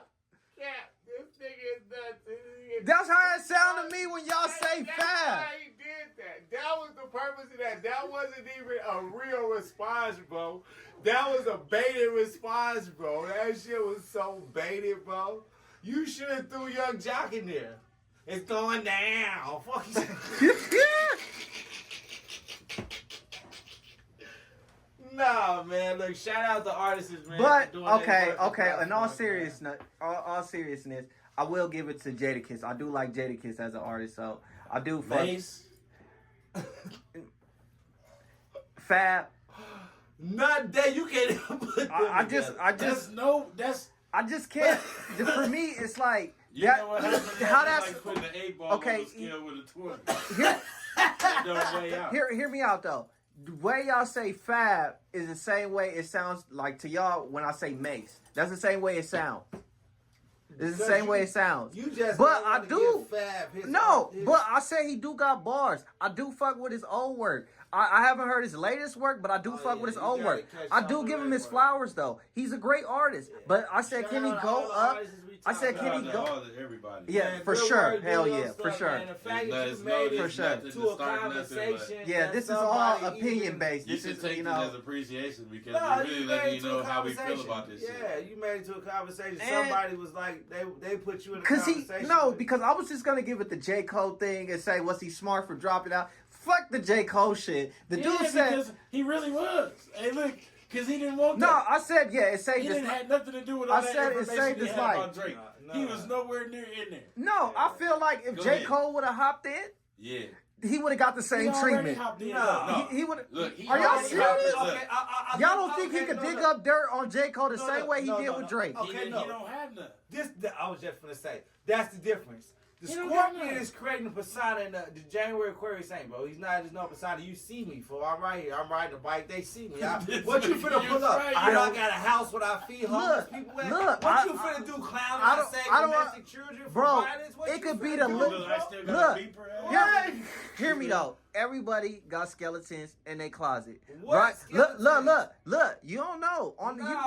This nigga is nuts. That's how it sounds to me when y'all say That's Fab. why he did that. That was the purpose of that. That wasn't even a real response, bro. That was a baited response, bro. That shit was so baited, bro. You should have threw Young Jock in there. It's going down. Fuck you. Nah, man. Look, shout out to artists, man. But for doing their okay. work. In all seriousness, I will give it to Jadakiss. I do like Jadakiss as an artist, so I do fuck Mase. Fab. Not that you can't even put them I together. That's can't. For me, it's like you know what happened. How That's that's like putting an 8-ball okay, on the scale with a 20. here, It don't weigh out. hear me out though. The way y'all say Fab is the same way it sounds like to y'all when I say Mase. That's the same way it sounds. It's the same way it sounds. You just But don't I wanna do. give Fab his But I say he do got bars. I do fuck with his old work. I haven't heard his latest work, but I do fuck with his old work. I do give him his flowers though. He's a great artist. But I said, can he go up? I said, can he go? Everybody. Yeah, Man, for good sure. work, Hell good yeah, stuff, for sure. Man. The fact It's that nice, you made no, it For nothing to a start nothing, but conversation. Yeah, that this is all somebody opinion even- based. You This should is, take you this know. as appreciation because No, we're really you letting made you it to know a how we feel conversation. about this shit. Yeah, you made it to a conversation. And- Somebody was like, they put you in a Cause conversation. because I was just gonna give it the J. Cole thing and say, was he smart for dropping out? Fuck the J. Cole shit. The dude said, because he really was. Hey, look, because he didn't want no, that. I said, yeah, it saved He his didn't have nothing to do with I all that said it information saved he his had life. about Drake. No. He was nowhere near in there. No, I feel like if Go J. ahead. Cole would have hopped in, Yeah. he would have got the He same already treatment. hopped in. No. He would have. Look, he Are y'all already hopped serious? in. Look, Y'all don't think he could dig up dirt on J. Cole the same way he did with Drake? Okay, he no. don't have none. I was just gonna say that's the difference. The He don't have Scorpion none. is creating a persona in the January Aquarius ain't, bro. He's not just no persona. You see me, fool. I'm right here. I'm riding a bike. They see me. What you finna pull up? right. I got a house where I feed homeless people at. look, What I- you finna do, clown? I I don't- say I don't domestic children for bro, violence? What it you could be finna the do, look- Look, bro? I still got Look. a beeper at What? Hear me though. Everybody got skeletons in their closet, What right? skeletons? Look. You don't know.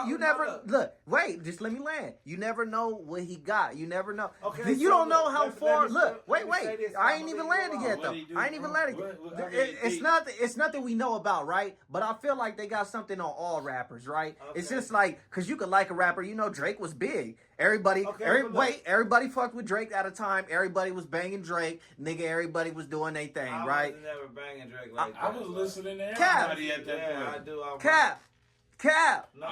You never look. Wait, just let me land. You never know what he got. You never know. Okay, You so don't know look, how let far. me- Look, let me wait. say this, I I'm ain't even gonna landed leave you yet alone. though. What'd he do, I ain't even bro? landed yet. What- I mean, It's nothing we know about, right? But I feel like they got something on all rappers, right? It's Okay. just like because you could like a rapper. You know, Drake was big. Everybody, Okay, but look. everybody fucked with Drake at a time. Everybody was banging Drake. Nigga, everybody was doing their thing, I right? was never banging Drake like I that. was listening to Cap. everybody at that Yeah, I point. do. Cap. No,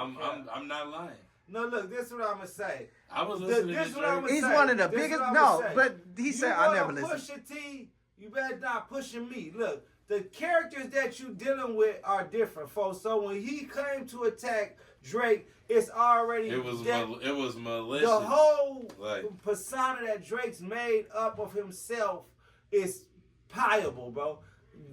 I'm not lying. No, look, this is what I'm gonna say. I was listening This to is what I'm Drake. gonna He's say. one of the This is biggest. what I'm No, gonna say. but he said I never listened. Push your T. You better not pushing me. Look, the characters that you dealing with are different, folks. So when he came to attack Drake, it's already It was malicious. the whole Like- persona that Drake's made up of himself is pieable, bro.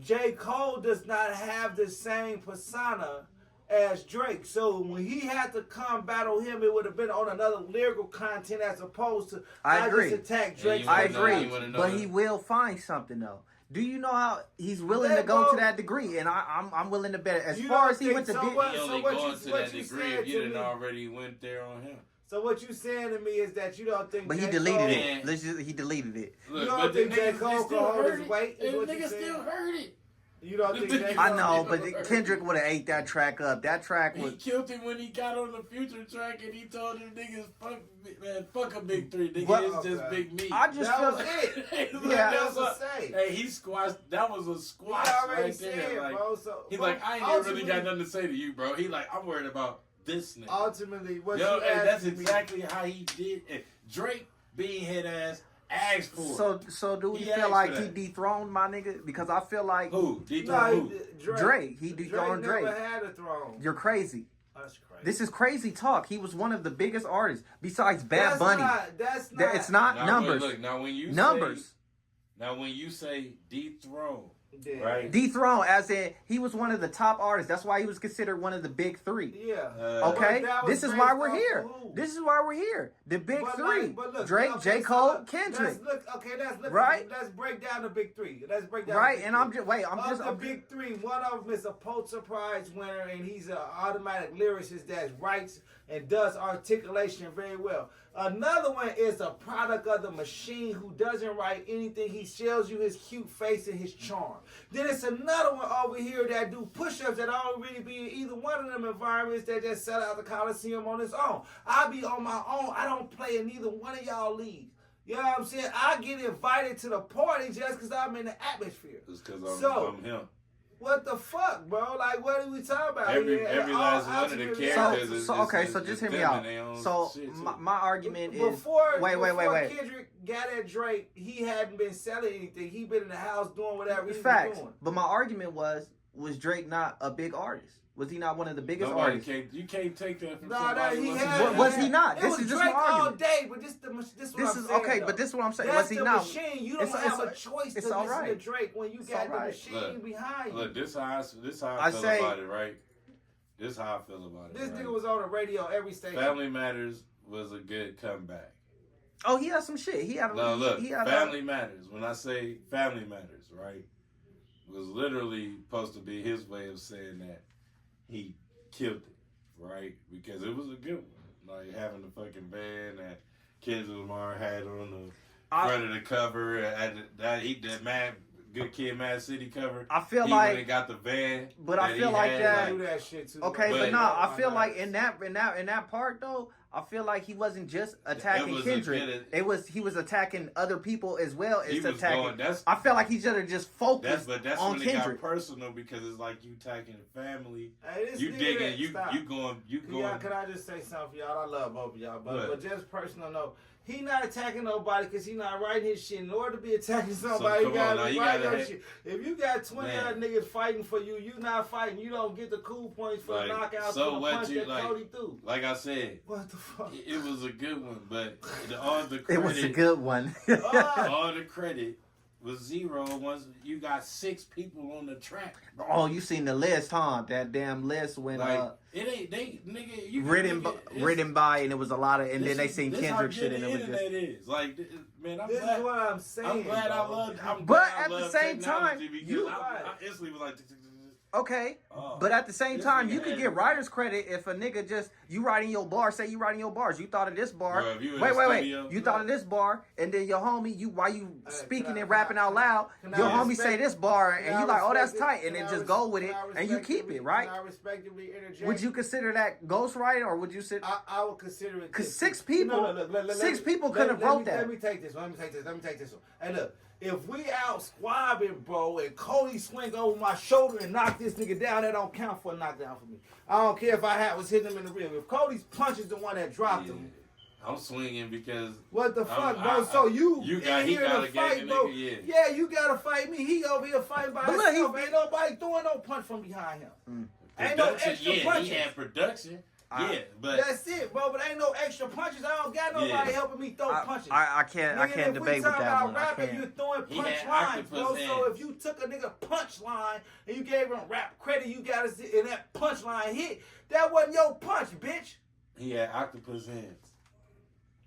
Jcole does not have the same persona as Drake. So when he had to come battle him, it would have been on another lyrical content as opposed to I agree. just attack Drake. I You agree, wanna know but that? he will find something though. Do you know how he's willing to That go to bro- that degree? And I'm willing to bet. As You far don't as he think went to, so? di- What- He so only what going you- to what that you degree said if you to didn't me- already went there on him. So what you saying to me is that you don't think but he J. deleted Cole, it. Let's just, he deleted it. Look, You don't but think the J. niggas, Cole they can still hold heard his it. weight, is And what you niggas saying? still heard it. You don't think J. I Cole- know, but Kendrick would have ate that track up. That track He was. killed him when he got on the Future track and he told them niggas, fuck a big three, nigga, What? it's just Okay. big me. I just That feel. was it. Yeah. That was a say. Hey, he squashed, that was a You squash already right said, there. Like, bro. So, he's bro, like, I ain't even really got nothing to say to you, bro. He like, I'm worried about this nigga. Ultimately, what Yo, you hey, that's asking me- exactly how he did it. Drake, being head ass, asked for it. So do we He feel asked like for he that. dethroned my nigga? Because I feel like Who? Nah, Who? Drake. He dethroned Drake Drake. never had a throne. You're crazy. That's crazy. This is crazy talk. He was one of the biggest artists besides Bad Bunny. That's That- not. it's not Now, numbers. Look, now when you Numbers. Say, now when you say dethrone, Yeah. right? Dethroned, as in he was one of the top artists. That's why he was considered one of the big three. Yeah. Okay, But that was this is why based we're off here. of who? This is why we're here. The big But three: like, but look, Drake, okay, J. Cole, so Kendrick. Let's look. Right? Let's break down the big three. Let's break down. Right, the big and I'm three. just wait. I'm Of just the big three, one of them is a Pulitzer Prize winner, and he's an automatic lyricist that writes and does articulation very well. Another one is a product of the machine who doesn't write anything. He shows you his cute face and his charm. Then it's another one over here that do push-ups that don't really be in either one of them environments that just sell out the Coliseum on his own. I be on my own. I don't play in neither one of y'all leagues. You know what I'm saying? I get invited to the party just because I'm in the atmosphere. It's because So- I'm him. What the fuck, bro? Like, what are we talking about? Every here? last one of the Ultimately, characters so, is- so okay. So just hear me them out. and they own So shit, too. my argument is Before wait. Kendrick got at Drake, he hadn't been selling anything. He been in the house doing whatever he was Facts. doing. But my argument was Drake not a big artist? Was he not one of the biggest Nobody artists? you can't take that from Nah, somebody. he who had. wasn't Was there. he not? It This was is just Drake my all argument. day, but this what This I'm is saying, okay, though. but this is what I'm saying. That's Was he the not? machine. You don't It's- have a it's- choice it's to all listen to right. Drake when you It's got all the right. machine Look, behind you. Look, this how I I feel say- about it, right? This how I feel about it. This right? nigga was on the radio every station. Family Matters was a good comeback. Oh, he had some shit. He had. No, look, he had Family Matters. When I say Family Matters, right, was literally supposed to be his way of saying that he killed it, right? Because it was a good one. Like having the fucking van that Kendrick Lamar had on the front of the cover, that Mad Good Kid, Mad City cover. I feel he like. went and got the van. But I feel like that- do that shit too. Okay, But- but no, I feel Nah, like in that part though, I feel like he wasn't just attacking was a Kendrick. good- He was attacking other people as well as He was attacking. going. That's I felt like he should have just focused that's on when it got Kendrick. personal because it's like you attacking the family. Hey, this You nigga digging. that- You stop. going. Y'all, can I just say something for y'all? I love both of y'all, What? but just personal note. He not attacking nobody because he not writing his shit. In order to be attacking somebody, come you on gotta now, be you writing gotta your have- shit. If you got 20 Man. other niggas fighting for you, you not fighting. You don't get the cool points for Like, the knockout so for the what punch you- that like- Cody threw. Like I said, What the fuck? it was a good one, but all the credit, It was a good one. all the credit was zero once you got 6 people on the track. Oh, you seen the list, huh? That damn list when Like it ain't they nigga. You written by, and it was a lot of, and this then they is- seen this Kendrick how shit, good and the it was just. internet is like, man. I'm This glad. is what I'm saying. I'm glad I bro. love. I'm But glad I at the love same time, technology because you- I instantly was like, Okay, oh, but at the same this time, nigga you could had- get writer's credit if a nigga just you writing your bar. Say you writing your bars. You thought of this bar. Bro, if you in Wait. the studio, You thought of this bar, and then your homie, you while you Hey, speaking can I- and rapping out loud, can I your homie respect- say this bar, can and I you like, oh, that's respect it? tight, and Can then I just res- go with can it, I and you keep respectively- it, right? Can I respectively interject? Would you consider that ghostwriting, or would you sit? I would consider it 'Cause this. six people- Look, six people let couldn't have wrote that. Let me take this one. Hey, look. If we out squabbing, bro, and Cody swing over my shoulder and knock this nigga down, that don't count for a knockdown for me. I don't care if was hitting him in the rib. If Cody's punch is the one that dropped him. I'm swinging because what the fuck, bro? So you got here to fight, bro? Nigga, yeah, you gotta fight me. He over here fighting by himself. Ain't nobody throwing no punch from behind him. Ain't no extra punches. He had production. But that's it, bro. But ain't no extra punches. I don't got nobody helping me throw punches. I can't debate with that one. Rapping, you're throwing punch lines, bro. So if you took a nigga punch line and you gave him rap credit, you gotta see, and that punch line hit. That wasn't your punch, bitch. He had octopus hands.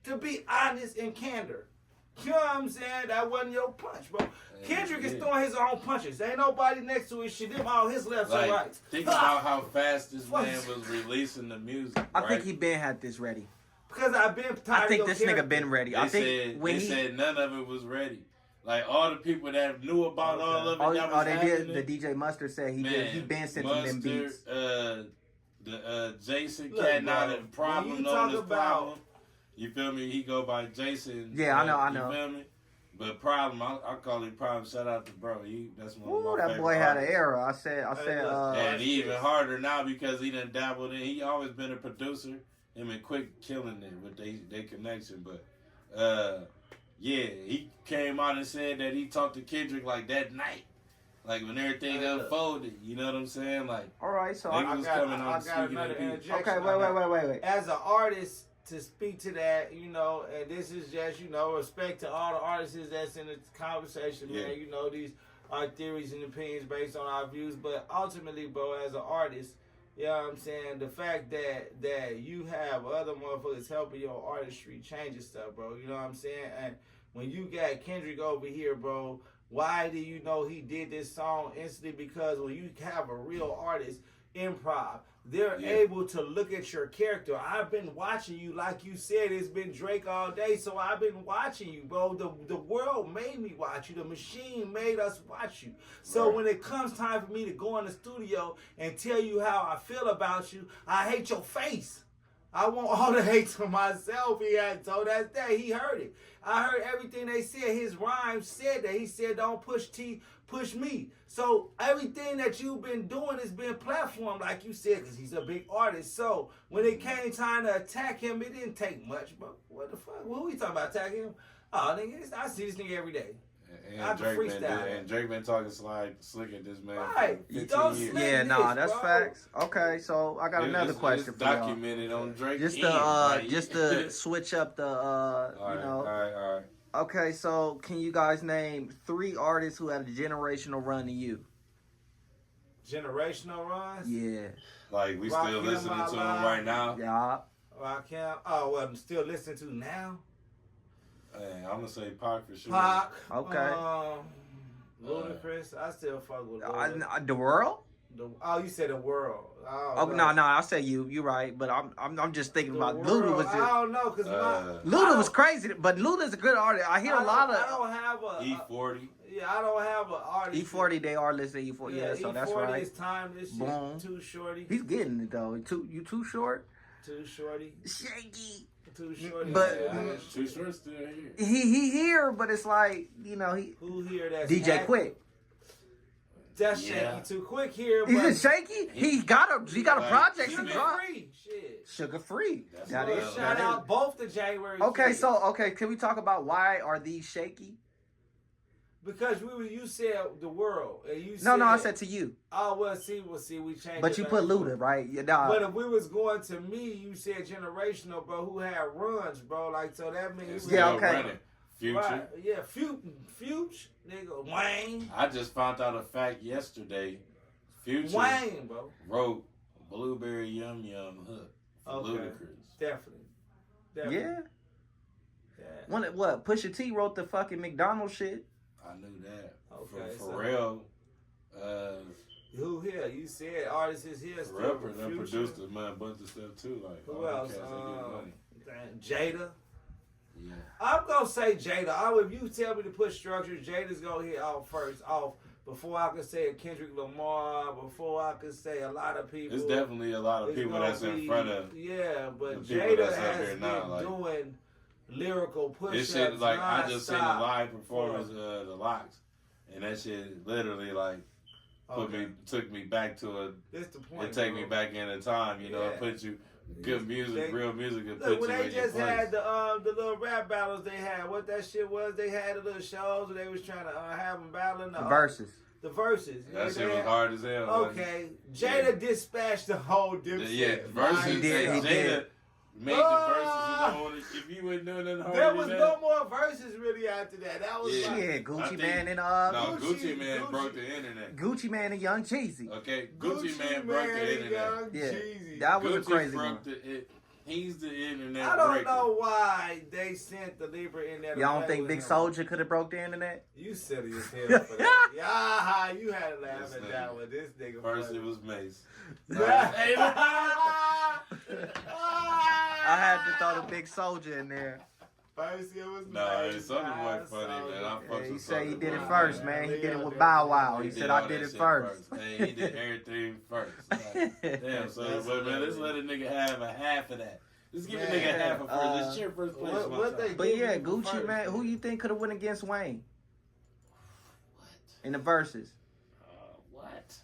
To be honest and candor. You know what I'm saying? That wasn't your punch, bro. Kendrick is throwing his own punches. Ain't nobody next to his shit. Them all his lefts and rights. Think about how fast this man was releasing the music. I think he been had this ready. Because I've been tired. I think this nigga been ready. They said none of it was ready. Like all the people that knew about all of it. That was did. The DJ Mustard said he did. He been sending them beats. The Jason cat not a problem known as problem. You feel me? He go by Jason. Yeah, I know. You feel me? But problem, I call him problem. Shout out to bro. That's one of my that favorite boy had an artists. era. I said. And he even harder now because he done dabbled in. He always been a producer. Him and Quick killing it with they connection. But he came out and said that he talked to Kendrick like that night. Like when everything unfolded, you know what I'm saying? Like, all right, so I got another interjection. Okay, wait. As an artist, to speak to that, you know, and this is just, you know, respect to all the artists that's in the conversation, man. You know, these are theories and opinions based on our views, but ultimately, bro, as an artist, you know what I'm saying, the fact that you have other motherfuckers helping your artistry changes stuff, bro. You know what I'm saying? And when you got Kendrick over here, bro, why do you know he did this song instantly? Because when you have a real artist improv, they're able to look at your character. I've been watching you, like you said, it's been Drake all day, so I've been watching you, bro. The world made me watch you. The machine made us watch you. So when it comes time for me to go in the studio and tell you how I feel about you, I hate your face. I want all the hate to myself. He had told us that. He heard it. I heard everything they said. His rhymes said that. He said, don't push T, push me. So everything that you've been doing has been platformed, like you said, because he's a big artist. So when it came time to attack him, it didn't take much, bro. What the fuck? What are we talking about, attacking him? Oh, nigga, I see this nigga every day. And Drake been talking slick at this man right. for 15 years. Yeah, that's facts. Okay, so I got another question for y'all. Documented on Drake. Just to switch up the all right. Okay, so can you guys name 3 artists who had a generational run to you? Generational runs? Yeah. Like we still listening to him right now? Yeah. Rakim. Oh, well, I'm still listening to now. Hey, I'm gonna say Pac for sure. Pac. Okay. Ludacris. I still fuck with The world? You said the world. No, I said you. You're right, but I'm just thinking about Luda was. I don't know, cause Luda was crazy, but Luda's a good artist. I hear a lot of. I don't have a E40. Yeah, I don't have an artist. E40, they are listening to E40. Yeah, so that's right. It's time. This shit too shorty. He's getting it though. You too short. Too shorty. Shaky. Too shorty. But Too short still here. He here, but it's like who here? That's DJ active? Quick. That's shaky too quick here. Is it shaky? He got a project to drop. Shit. Sugar free. Shout out both the January. Okay, so can we talk about why are these shaky? Because you said the world, and you no, I said to you. Oh well, see, we changed. But you put Luda, right? But if we was going to me, you said generational, bro. Who had runs, bro? Like so that means okay. Running. Future. Right. Yeah, Future, nigga, Wayne. I just found out a fact yesterday. Future Wayne, bro, wrote Blueberry Yum Yum hook for Ludacris. Definitely. Yeah. What? Pusha T wrote the fucking McDonald's shit. I knew that. Okay, for real. Who here? You said artists is here. Rapper that produced a bunch of stuff too. Like who else? Jada. Yeah. I'm gonna say Jada. If you tell me to put structure, Jada's gonna hit off first. Before I can say Kendrick Lamar. Before I can say a lot of people. It's definitely a lot of people that's in front of. Yeah, but Jada has been doing lyrical push-ups. This shit like I just seen a nonstop. live performance of the Locks, and that shit literally like took me back to That's the point. It take me back in a time, you know. It puts you good music, real music. It puts you in your place. When they just had the little rap battles they had, what that shit was, they had the little shows where they was trying to have them battling the verses. The verses. That shit was hard as hell. Okay, Jada dispatched the whole Dipset. Yeah, verses. He did. Jada made the verses alone. If you wouldn't do nothing harder there was than no more verses really after that. That was Gucci Mane and Gucci Mane broke the internet. Gucci Mane and Young Cheesy. Okay, Gucci Mane broke the internet. Yeah, that was a crazy one. He's the internet. I don't know why they sent the Libra in there. Y'all don't think Big Soulja could have broke the internet? You silly as hell for that. Yeah, you had to laugh at that one. This nigga. First it was Mase. I had to throw the Big Soulja in there. First it was Mase. Soulja Boy funny, man. He said he did it first, man. He did it with Bow Wow. He said I did it first. Hey, he did everything first. Like, damn, so but man, let's let a nigga have a half of that. Let's give a nigga half of first. Let's cheer first place. But yeah, Gucci Mane, who you think could have went against Wayne? What? In the verses. What?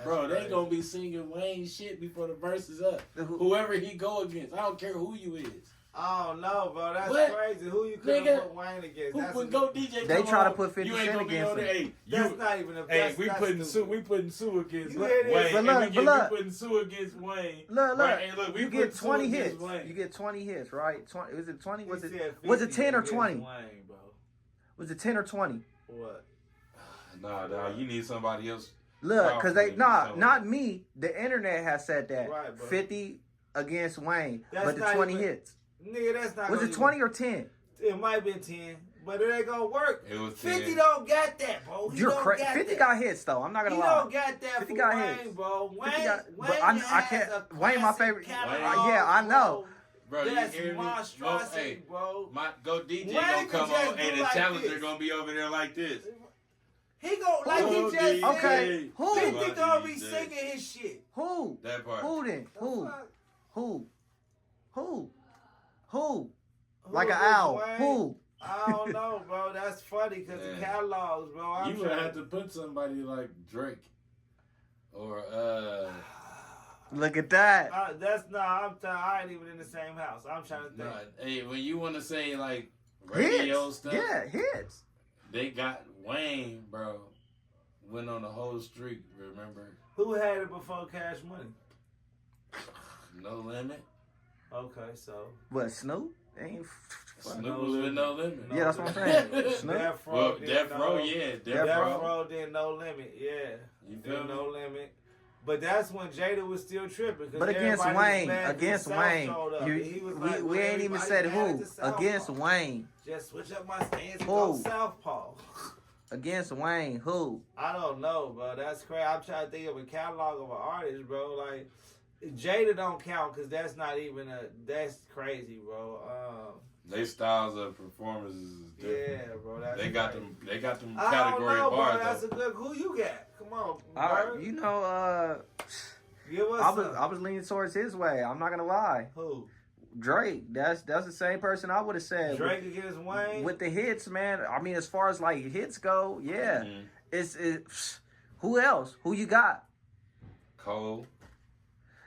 Bro, they gonna be singing Wayne shit before the verse is up. Whoever he go against, I don't care who you is. Oh no, bro, that's crazy. Who you could put Wayne against? Who would go DJ? They try to put 50 Cent against him. Hey, that's not even a. Hey, we putting Sue against Wayne. We putting Sue against Wayne. Look. Right, look, you get 20 hits. You get 20 hits, right? 20. Was it 20? Was it 10 or 20? Wayne, bro. Was it 10 or 20? What? Nah, you need somebody else. Look, cause not me. The internet has said that. Right, bro. 50 against Wayne, that's but the 20 hits. Nigga, that's not. Was it 20 or 10? It might have been 10, but it ain't gonna work. It was 10. 50 don't got that, bro. You're crazy. 50 got hits though. I'm not gonna lie. He don't got that 50 for got Wayne, hits. bro. Wayne, I can't. Wayne, my favorite. Yeah, I know. Bro, that's you hear monstrosity, bro. Go DJ Wayne gonna come on, and the like challenger this. gonna be over there like this. He gon' like he just said. Okay, who? 50 gonna be singing his shit. Who? That part. Who then? Who? Like an owl. Wayne? Who? I don't know, bro. That's funny because the catalogs, bro. You would have to put somebody like Drake or Look at that. I ain't even in the same house. I'm trying to think. Hey, when you want to say like radio hits. stuff, Yeah, hits. they got Wayne, bro. Went on the whole streak. Remember? Who had it before Cash Money? No Limit. Okay, so What, Snoop? Ain't Snoop was with No Limit. Yeah, that's what I'm saying. Snoop. Death Row. Well, Death Row, yeah. Death Row did No Limit, yeah. You feel No Limit. But that's when Jada was still tripping. But against Wayne, we like, ain't even said who. Against Wayne. Just switch up my stance and go Southpaw. Against Wayne, who? I don't know, bro. That's crazy. I'm trying to think of a catalog of an artist, bro. Like, Jada don't count because that's not even that's crazy, bro. Their styles of performances is different. Yeah, bro. That's they got them I category don't know, bars. bro. That's a good. Who you got? Come on, you know, give us I was leaning towards his way. I'm not gonna lie. Who? Drake. That's the same person I would have said. Drake against Wayne with the hits, man. I mean, as far as like hits go, yeah. Mm-hmm. It's who else? Who you got? Cole.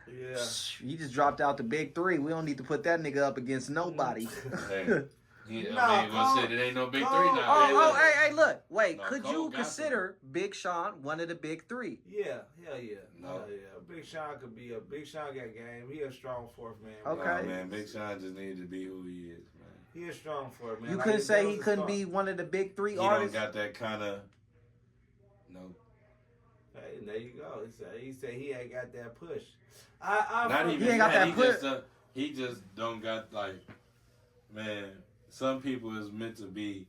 Yeah. You just dropped out the big three. We don't need to put that nigga up against nobody. Hey. It ain't no big three now. Hey, look. Wait, No, could Cole you consider Big Sean one of the big three? Yeah, hell yeah. No. Hell yeah. Big Sean could be Big Sean got game. He a strong fourth man. Okay. No, man, Big Sean just needed to be who he is, man. He a strong fourth man. You couldn't say he couldn't be one of the big three artists? He don't got that kind of... No. Hey, there you go. He said he ain't got that push. Not even he ain't got that push. He just don't got like... Man, some people is meant to be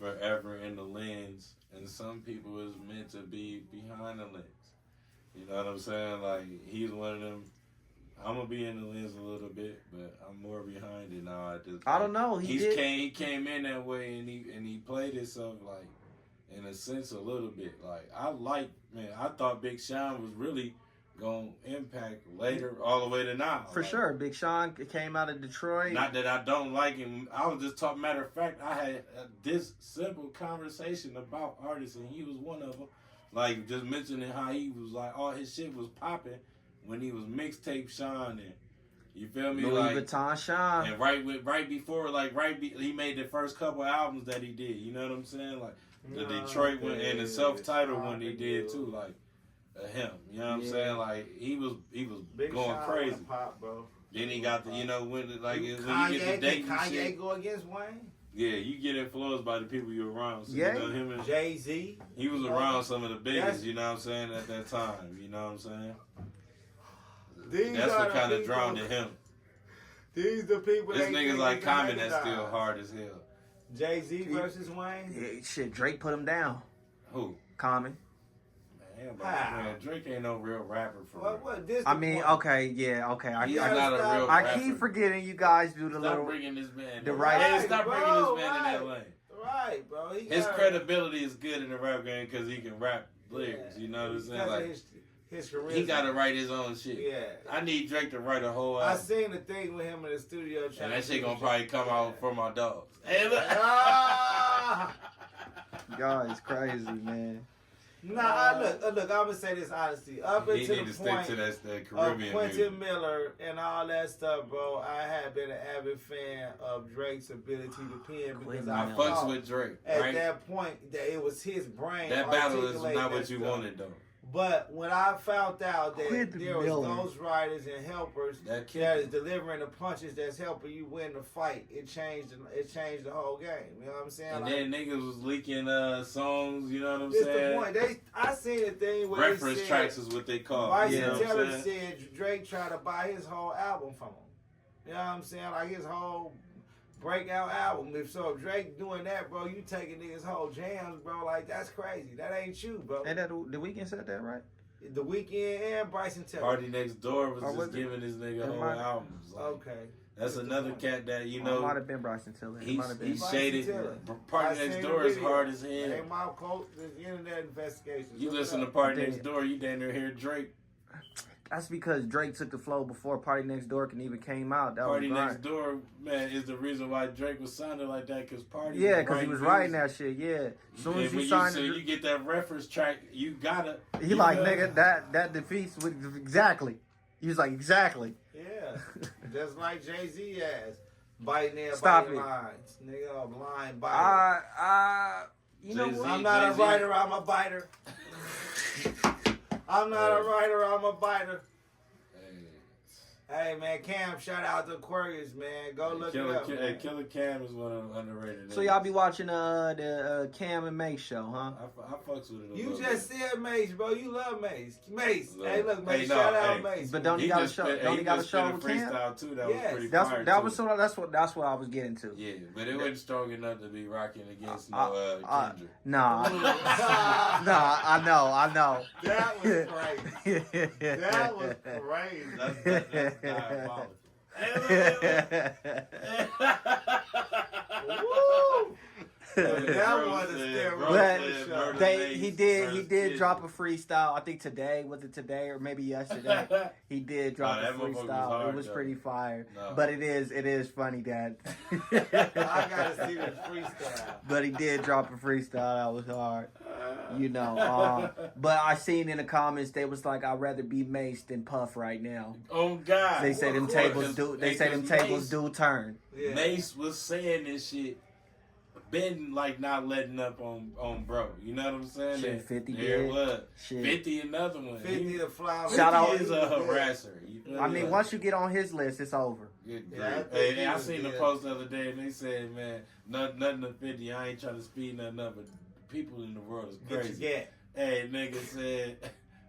forever in the lens, and some people is meant to be behind the lens. You know what I'm saying? Like, he's one of them. I'm gonna be in the lens a little bit, but I'm more behind it now. I don't know. He came in that way, and he played himself like, in a sense, a little bit. Like, I thought Big Sean was really gonna impact later all the way to now. For sure. Big Sean came out of Detroit. Not that I don't like him. I was just talking. Matter of fact, I had this simple conversation about artists, and he was one of them. Like just mentioning how he was like all his shit was popping when he was mixtape Sean, and you feel me? Louis like Vuitton Sean. And right before, he made the first couple albums that he did. You know what I'm saying? Like the Detroit one and the self-titled one he did too. Like him. You know what I'm saying? Like he was Big going Sean crazy. Pop, bro. Then he got the when you get Kanye, the dating Kanye shit. go against Wayne? Yeah, you get influenced by the people you're around. So, Yeah. you know, him and Jay-Z. he was around some of the biggest, you know what I'm saying, at that time. You know what I'm saying? That's what kind of drawn to him. These the people. This nigga's like Common that's still hard as hell. Jay-Z versus Wayne. Yeah, shit, Drake put him down. Who? Common. Man, Drake ain't no real rapper for real. I mean, okay. He's I not a real rapper. I keep forgetting you guys do the Stop little. bringing this man. The right. Stop bringing this man in that lane. Right, bro. His credibility is good in the rap game because he can rap lyrics. You know what I'm saying? Like his career. he got to write his own shit. Yeah. I need Drake to write a whole I album. seen the thing with him in the studio. And that shit gonna probably come out for my dogs. Hey, look. Y'all is crazy, man. Nah, look. I'm gonna say this honestly. Up He until need the to stick point to that of Caribbean Quentin music. Miller and all that stuff, bro, I have been an avid fan of Drake's ability to pen because I I fucks thought with Drake. at Right? that point that it was his brain. That battle is articulating not that what you stuff. wanted though. But when I found out that Quentin there was Miller. ghostwriters and helpers That that is delivering the punches that's helping you win the fight, it changed the whole game. You know what I'm saying? And Like, then niggas was leaking songs, you know what I'm this the saying? point. I seen the thing where Reference they said, tracks is what they call it. Bryson You know what I'm Tiller saying? said Drake tried to buy his whole album from him. You know what I'm saying? Like his whole breakout album. If Drake doing that, bro, you taking niggas whole jams, bro. Like that's crazy. That ain't you, bro. And that the Weeknd said that right? The Weeknd and Bryson Tiller. Party Next Door was Oh, was just it? giving this nigga It whole might- albums. Like, Okay. That's another cat that, you It know, might have been Bryson Tiller. It might have been. he Bryson shaded. Tiller. Party I Next seen Door the is video. hard as hell. Hey, my quote, the internet investigations. You Look it listen to up. Party Damn. Next Door, you damn near hear Drake. That's because Drake took the flow before Party Next Door can even came out. That Party was Next right. Door, man, is the reason why Drake was sounding like that, because Party Yeah, because he was writing music. that shit. Yeah. As soon as And he when signed so it, you get that reference track, you gotta. he you like, know? nigga, that defeats with exactly. He was like, exactly. Yeah. Just like Jay-Z ass. Biting Stop everybody's it. lines. Nigga, a blind biter. You know Jay-Z. what? I'm not Jay-Z. a writer, I'm a biter. I'm not a writer, I'm a biter. Hey man, Cam, shout out to Aquarius, man. Go look it up. man. Killer Cam is one of the underrated. So niggas. y'all be watching the Cam and Mase show, huh? I fucks with it. You just said Mase, bro. You love Mase. Mase. Look. Hey, look, Mase. Hey, no, shout out hey. Mase. But don't he got a show? Don't he got a just show spit with a Cam? freestyle too. That Yes. was pretty That's fire. that was too. that's what I was getting to. Yeah, but it wasn't strong enough to be rocking against Kendrick. Nah, I know. That was crazy. That was crazy. That's diabolical. Woo! That was a steroid. He did drop a freestyle. I think today, was it today or maybe yesterday? He did drop a that motherfucker was freestyle. hard, It was though. pretty fire. No. But it is funny that. I gotta see the freestyle. But he did drop a freestyle. That was hard. You know. But I seen in the comments they was like, I'd rather be Mase than Puff right now. Oh God! They say them Of course. tables do. They say them Because tables do turn. Yeah. Mase was saying this shit, been like not letting up on bro. You know what I'm saying? Shit, 50 there did. it was. Shit. 50 another one. 50 the fly. 50 Shout out- is a harasser. You feel I me? mean, once you get on his list, it's over. Good Yeah, I grief. think Hey, he I was seen the good. post the other day and they said, man, nothing to 50. I ain't trying to speed nothing up, but people in the world is Get your crazy. get. Hey, nigga said,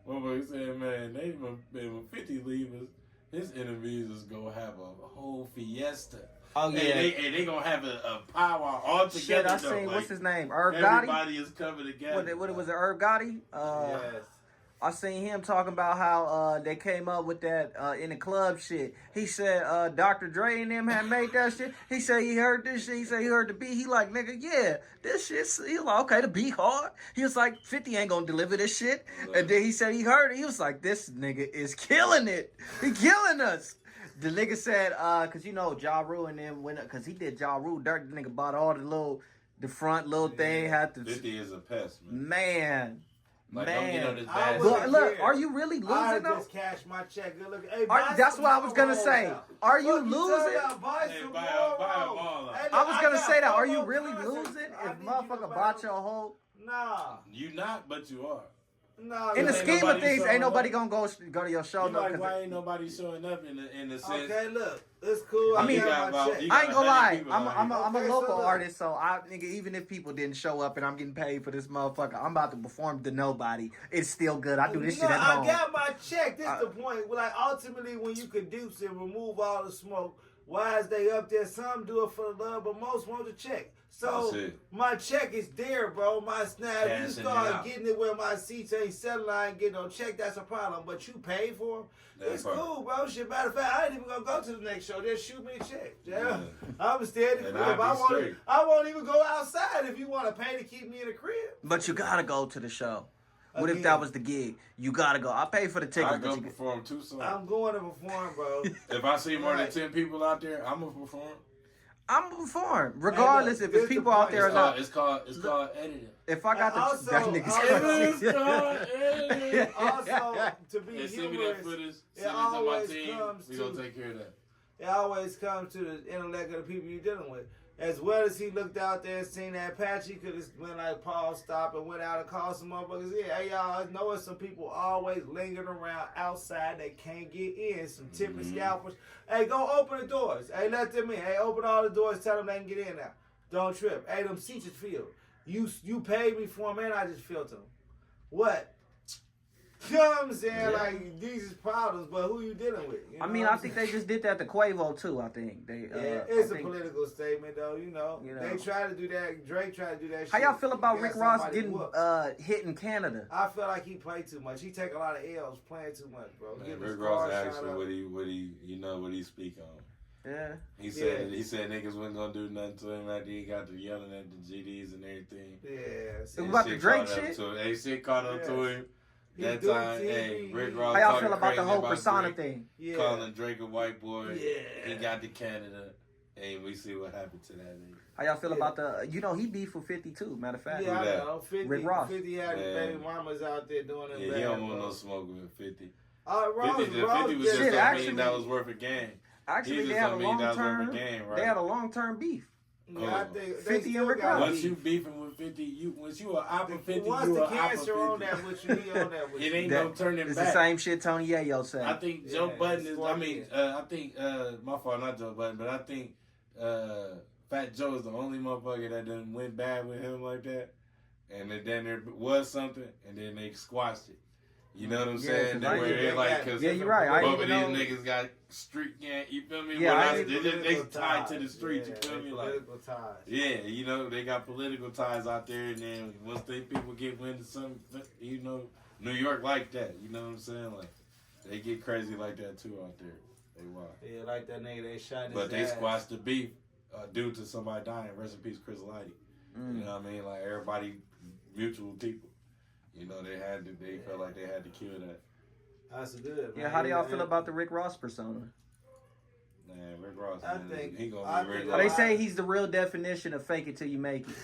one boy said, man, when 50 leave us, his enemies is gonna have a whole fiesta. Oh yeah. They gonna have a power all together. Shit, I though. seen Like, what's his name? Irv Gotti. everybody is coming together. What was it? Irv Gotti? Yes. I seen him talking about how they came up with that in the club shit. He said Dr. Dre and them had made that shit. He said he heard this shit. He said he heard the beat. He like, nigga, yeah, this shit's, he like, okay, the beat hard. He was like, 50 ain't gonna deliver this shit. And then he said he heard it. He was like, this nigga is killing it. He killing us. The nigga said, cause you know Ja Rule and them cause he did Ja Rule dirt. The nigga bought all the front little thing. Had to 50 is a pest, man. Man. Like, Man, don't get on this bad but look, care. are you really losing I though? just cash my check. Good look. Hey, That's what I was gonna say. Are you losing? Buy some buy a ball out. Hey, I was gonna say that. Are you promo really concerts. losing I if need you to motherfucker buy bought those. your whole? Nah. You not, but you are. Nah. In the ain't scheme of nobody things, showing ain't nobody up. gonna go to your show. You No, like, why ain't nobody showing up in the sense? Okay, look, it's cool. I mean, got you got my about- check. you I ain't gonna lie. 100 people I'm out a here. local Okay, so look. artist, so nigga, even if people didn't show up and I'm getting paid for this motherfucker, I'm about to perform to nobody. It's still good. I do this shit at home. I got my check. This is the point. Like, ultimately, when you produce and remove all the smoke, why is they up there? Some do it for the love, but most want the check. So my check is there, bro. My snap. You Cashing start it out. getting it where my seats ain't selling. I ain't getting no check. That's a problem. But you paid for them. It's part. cool, bro. Shit, matter of fact, I ain't even gonna go to the next show. Just shoot me a check. Yeah. Yeah. I'm staying in the And crib. I'll be straight. I won't even go outside if you want to pay to keep me in the crib. But you gotta go to the show. What if Again. that was the gig? You gotta go. I pay for the tickets. I but go you perform 2 songs. I'm going to perform, bro. If I see more Right. than 10 people out there, I'm gonna perform. I'm gonna perform, regardless if this it's the people out point. there or It's not. called editing. If I got the Also- that nigga's also- crazy. Also, to be And send me that humorous, footage. it Send it to my always team. comes We gonna to- take care of that. it always comes to the intellect of the people you're dealing with. As well as he looked out there and seen that patch, he could have went like Paul stop and went out and called some motherfuckers. Yeah, hey y'all, I know some people always lingering around outside. They can't get in. Some tipping scalpers. Hey, go open the doors. Hey, let them in. Hey, open all the doors. Tell them they can get in now. Don't trip. Hey, them seats is filled. You paid me for them and I just filled them. What? You know what I'm saying? Like, these is problems, but who you dealing with? You know I mean, what I I'm think saying? they just did that to Quavo too. I think they. Yeah, I it's a think- political statement, though. You know, they try to do that. Drake tried to do that. How shit. y'all feel about He Rick got Ross somebody getting whooped. hit in Canada? I feel like he played too much. He take a lot of L's playing too much, bro. Man, Getting his Rick Ross car shot actually up. what he speak on. Yeah. He said niggas wasn't gonna do nothing to him after he got to yelling at the GDs and everything. Yeah. see, About the Drake caught up shit? to him. Hey, shit caught up to him. He That do time, TV. hey, Rick Ross How y'all talking feel about the crazy whole persona Drake, thing? Yeah. calling Drake a white boy. Yeah. He got to Canada, and we see what happened to that nigga. How y'all feel about the? You know, he beef with 52. Matter of fact. Yeah, I that? know. 50, Rick Ross. 50 had his Yeah. baby mamas out there doing them Yeah, bad, he don't want bro. no smoke with 50. Ross, 50 Ross was did just Shit, $1 actually- million worth of game. Actually, He they just had a $1 million long worth term. of game, right? They had a long term beef. Yeah, I think 50 they and Rick still got Ross. Once beef. you beefing with 50, once you a oppa 50, Once you the a oppa cancer 50. on that with you, he on that with It you. ain't That- no turning It's back. the same shit Tony Yayo said. I think Yeah, Joe Budden it's is. for I mean, me. I think my fault, not Joe Budden, but I think Fat Joe is the only motherfucker that done went bad with him like that, and then there was something, and then they squashed it. You know what I'm Yeah, saying? 'cause They I were didn't- like, cause Yeah, you're right. I both didn't of even these know. niggas got street gang. You feel me? Yeah, Well, I they Political tied to ties. the streets. Yeah, You feel me? Like, political ties. yeah, you know, they got political ties out there, and then once they people get wind of something, you know, New York like that. You know what I'm saying? Like, they get crazy like that too out there. They wild. Yeah, like that nigga, they shot his But they ass. squashed the beef due to somebody dying. Rest in peace, Chris Lighty. You know what I mean? Like, everybody, mutual people. You know, they felt like they had to kill that. That's good, man. Yeah, how do y'all feel about the Rick Ross persona? Man, Rick Ross, I man, think- he gonna I be Rick think Well, Ross. they say he's the real definition of fake it till you make it.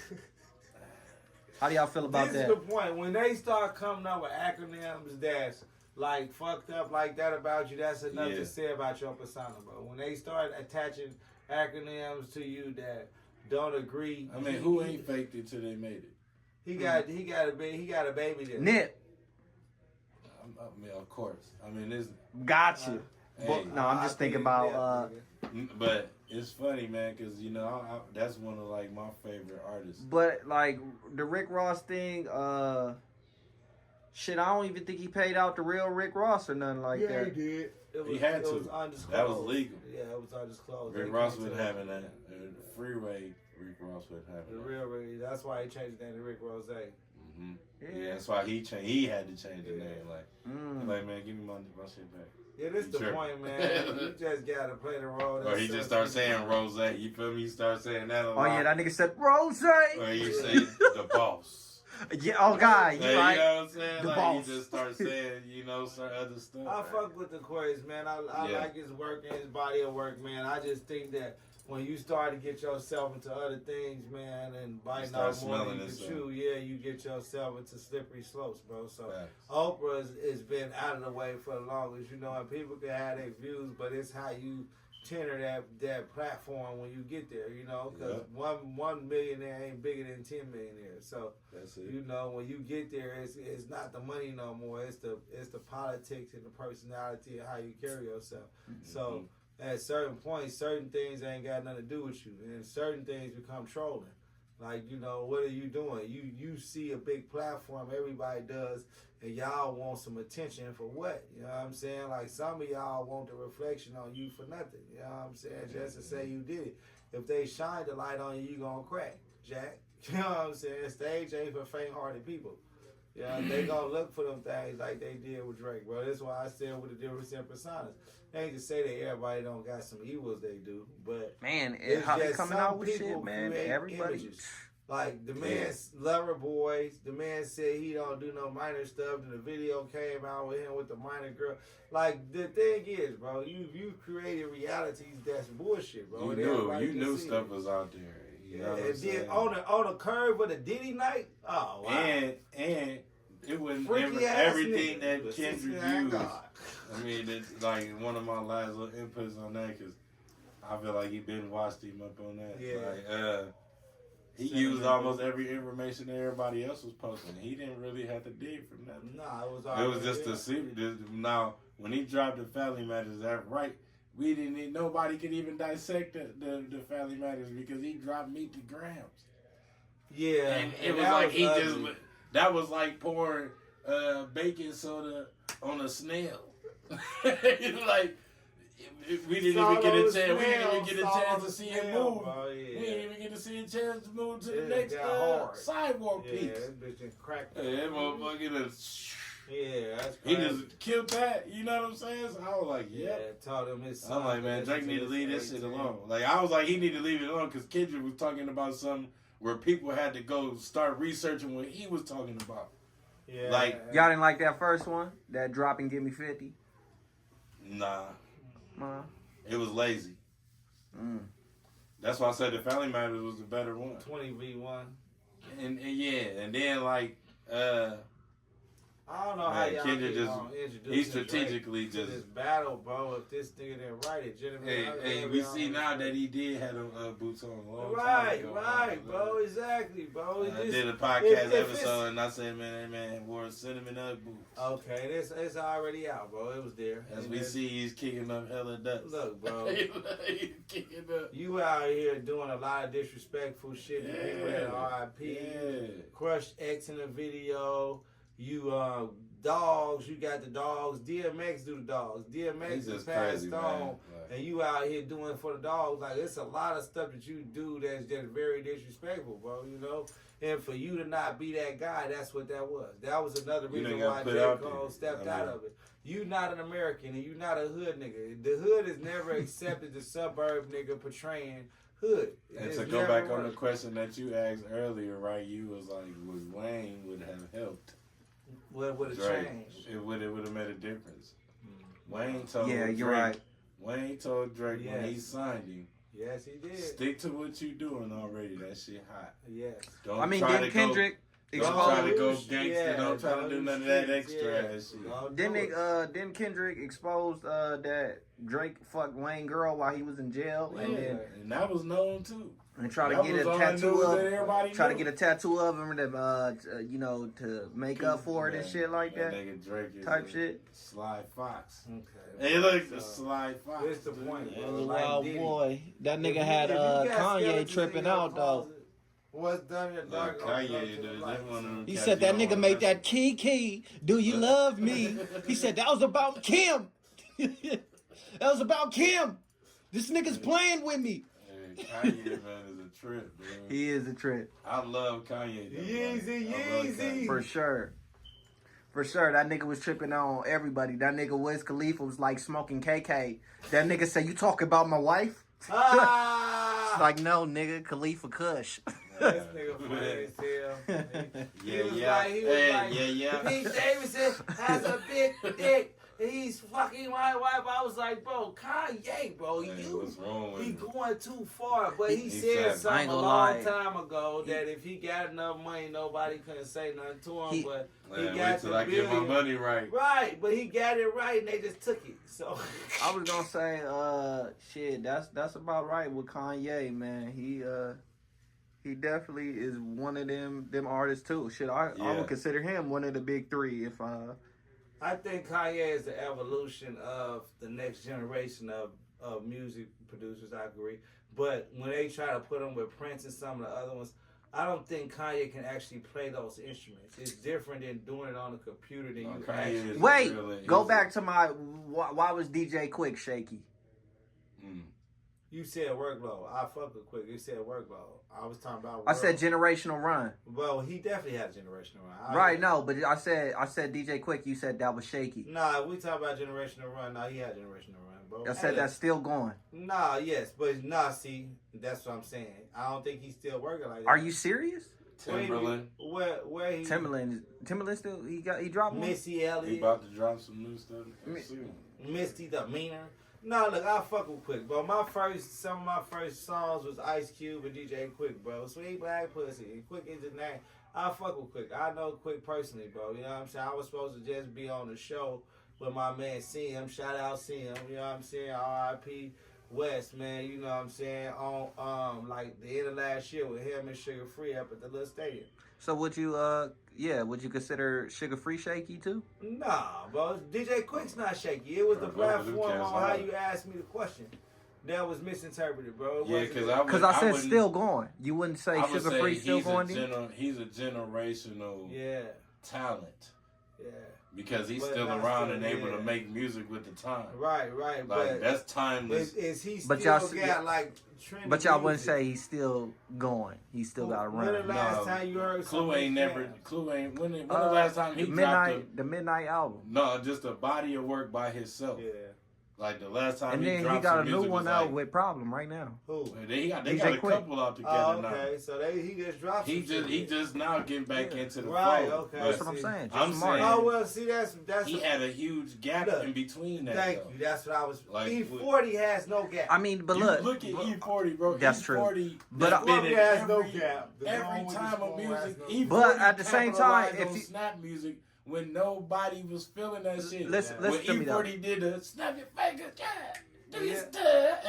How do y'all feel about This that? is the point. When they start coming up with acronyms that's like fucked up like that about you, that's enough Yeah. to say about your persona, bro. When they start attaching acronyms to you that don't agree, I mean, who ain't faked it till they made it? he got a baby there. Nip, I mean, of course. I mean, it's got you. hey, No, I'm just thinking about. but it's funny, man, because you know that's one of like my favorite artists. But like the Rick Ross thing, shit, I don't even think he paid out the real Rick Ross or nothing like that. he did. He had it to. was undisclosed. That was legal. Yeah, it was undisclosed. Rick They Ross can't wasn't tell. having that. Freeway, Rick Ross wasn't The having that. real, that's why he changed his name to Rick Rose. Yeah, that's why he had to change the name. Like, man, give me my shit back. Yeah, this the point, man. You just gotta play the role. Or he just starts saying Rose. You feel me? You start saying that a lot. Oh yeah, that nigga said Rose. Or you say the boss. Yeah, oh God, you right. You know what I'm saying? The like boss. He just starts saying, some other stuff. I fuck with the Quays, man. I like his work and his body of work, man. I just think that when you start to get yourself into other things, man, and biting off more than you can chew, you get yourself into slippery slopes, bro. So Oprah has been out of the way for the longest, and people can have their views, but it's how you tenor that platform when you get there, because 1 millionaire ain't bigger than 10 millionaires. So that's it. When you get there, it's not the money no more. It's the politics and the personality and how you carry yourself. So at certain points, certain things ain't got nothing to do with you, and certain things become trolling. Like, what are you doing? You see a big platform, everybody does, and y'all want some attention for what? You know what I'm saying? Like, some of y'all want the reflection on you for nothing. You know what I'm saying? Just to say you did it. If they shine the light on you, you gonna crack, Jack. You know what I'm saying? Stage ain't for faint-hearted people. Yeah, they gonna look for them things like they did with Drake, bro. That's why I said with the difference in personas. Ain't to say that everybody don't got some evils they do, but man, how they coming out with shit, man? Everybody. Images. Like the man's lover boys, the man said he don't do no minor stuff, and the video came out with him with the minor girl. Like the thing is, bro, you created realities that's bullshit, bro. You knew stuff was out there. You know what I'm saying? on the curve of the Diddy night, oh wow. And it wasn't Freaky everything nigga, that Kendrick used. I mean, it's like one of my last little inputs on that, because I feel like he been watched him up on that. Yeah. Like, he used almost every information that everybody else was posting. He didn't really have to dig from that. Nah, it was just a secret. Now, when he dropped the Family Matters, that right, nobody could even dissect the Family Matters, because he dropped meat to grams. Yeah, and it was like that was like pouring baking soda on a snail. Like, we didn't even get a chance. We didn't even get a chance to see him move. We didn't even get to see a chance to move to the next sidewalk piece. Yeah, that bitch just cracked. Yeah, that motherfucker. Yeah, that's crazy. crazy. He just killed that. You know what I'm saying? So I was like, yeah. Told him his son. I'm like, man, Drake need to leave this shit alone. Like, I was like, he need to leave it alone, because Kendrick was talking about something where people had to go start researching what he was talking about. Yeah. Like, y'all didn't like that first one? That drop and give me 50? Nah. It was lazy. That's why I said the Family Matters was the better one. 20v1. And then like I don't know how y'all Kendrick he strategically to this battle, bro. If this nigga didn't write it, hey, we see now that he did have boots on a long time ago. Right, bro. Exactly, bro. I did a podcast episode and I said, man wore cinnamon Ugg boots. Okay, it's already out, bro. It was there. As we see, he's kicking up hella dust. Look, bro. He's kicking up. You out here doing a lot of disrespectful shit. People at RIP. Crushed X in the video. You dogs, you got the dogs. DMX do the dogs. DMX is passed on, and you out here doing for the dogs. Like, it's a lot of stuff that you do that's just very disrespectful, bro. And for you to not be that guy, that's what that was. That was another reason why Jcole stepped out of it. You not an American, and you not a hood nigga. The hood has never accepted the suburb nigga portraying hood. And to go back on the question that you asked earlier, right? You was like, would Wayne would have helped? What would have changed? It would have made a difference. Wayne told you're right. Wayne told Drake when he signed him. Yes, he did. Stick to what you doing already. That shit hot. Yes. Didn't Kendrick try to go gangster. Don't try to do none of that extra ass shit. Didn't Kendrick expose that Drake fucked Wayne girl while he was in jail? And that was known too. And try to get a tattoo of him to make up for it and shit like that. Nigga Drake type shit. Sly Fox. Okay. Hey, look, the Sly Fox. That's the point, bro. Wild boy. That nigga had Kanye tripping out though. What's done in the dark? He said that nigga made that key. Do you love me? He said that was about Kim. That was about Kim. This nigga's playing with me. Kanye, man, is a trip, man. He is a trip. I love Kanye, though. Yeezy. For sure. For sure, that nigga was tripping on everybody. That nigga Wiz Khalifa was like smoking KK. That nigga said, "You talk about my wife?" It's like, no, nigga, Khalifa Kush. This nigga funny as hell. He was Yeah. Pete Davidson has a big dick. He's fucking my wife. I was like, bro, Kanye, bro, Man, what's wrong with he him? going too far. But he said something a long time ago that if he got enough money, nobody couldn't say nothing to him. But he got wait till I get my money right. Right, but he got it right, and they just took it. So I was gonna say, shit, that's about right with Kanye, man. He definitely is one of them artists too. Shit, I would consider him one of the big three if I think Kanye is the evolution of the next generation of music producers. I agree, but when they try to put him with Prince and some of the other ones, I don't think Kanye can actually play those instruments. It's different than doing it on a computer than you actually. Wait, go back to my. Why was DJ Quick shaky? You said workload. I fuck with Quick. You said workload. I was talking about. I said generational run. Well, he definitely had a generational run. Right, no, but I said DJ Quick. You said that was shaky. Nah, we talk about generational run. Nah, he had a generational run, bro. I said that's still going. Nah, yes, but see, that's what I'm saying. I don't think he's still working like that. Are you serious? Timberland. Where he? Timberland still he dropped one? Missy Elliott. He about to drop some new stuff soon. Misty the Meaner. No, look, I fuck with Quick, bro. Some of my first songs was Ice Cube and DJ Quick, bro. Sweet Black Pussy. Quick is his name. I fuck with Quick. I know Quick personally, bro. You know what I'm saying? I was supposed to just be on the show with my man CM. Shout out CM. You know what I'm saying? R.I.P. West, man. You know what I'm saying? On like the end of last year with him and Sugar Free up at the little stadium. So would you consider Sugar Free shaky too? Nah, bro. DJ Quick's not shaky. It was the platform on how you asked me the question that was misinterpreted, bro. Because I said still going. You wouldn't say Sugar Free still going? He's a generational talent. Yeah. Because he's still around and able to make music with the time. Right. Like, but that's timeless. Is he still got like trendy But y'all music? wouldn't say he's still going. He's still got to run. When the last time you heard Clue ain't when the last time he dropped the Midnight album? No, just a body of work by himself. Yeah. Like the last time and he then dropped he got a some new music one was out like, with Problem right now. Who? They got DJ a Quick. couple out together now. Okay, so he just dropped. He just now getting back into the right. flow. Okay, That's what I'm saying. I'm saying. Oh well, see that's he had a huge gap in between that. Thank you. That's what I was. Like, E40 has no gap. I mean, but look at E40, bro. That's E40 true. But has no gap. Every time of music, E40 but at the same time, if you snap music. When nobody was feeling that shit. Listen when to me though. E40 did a snap your fingers,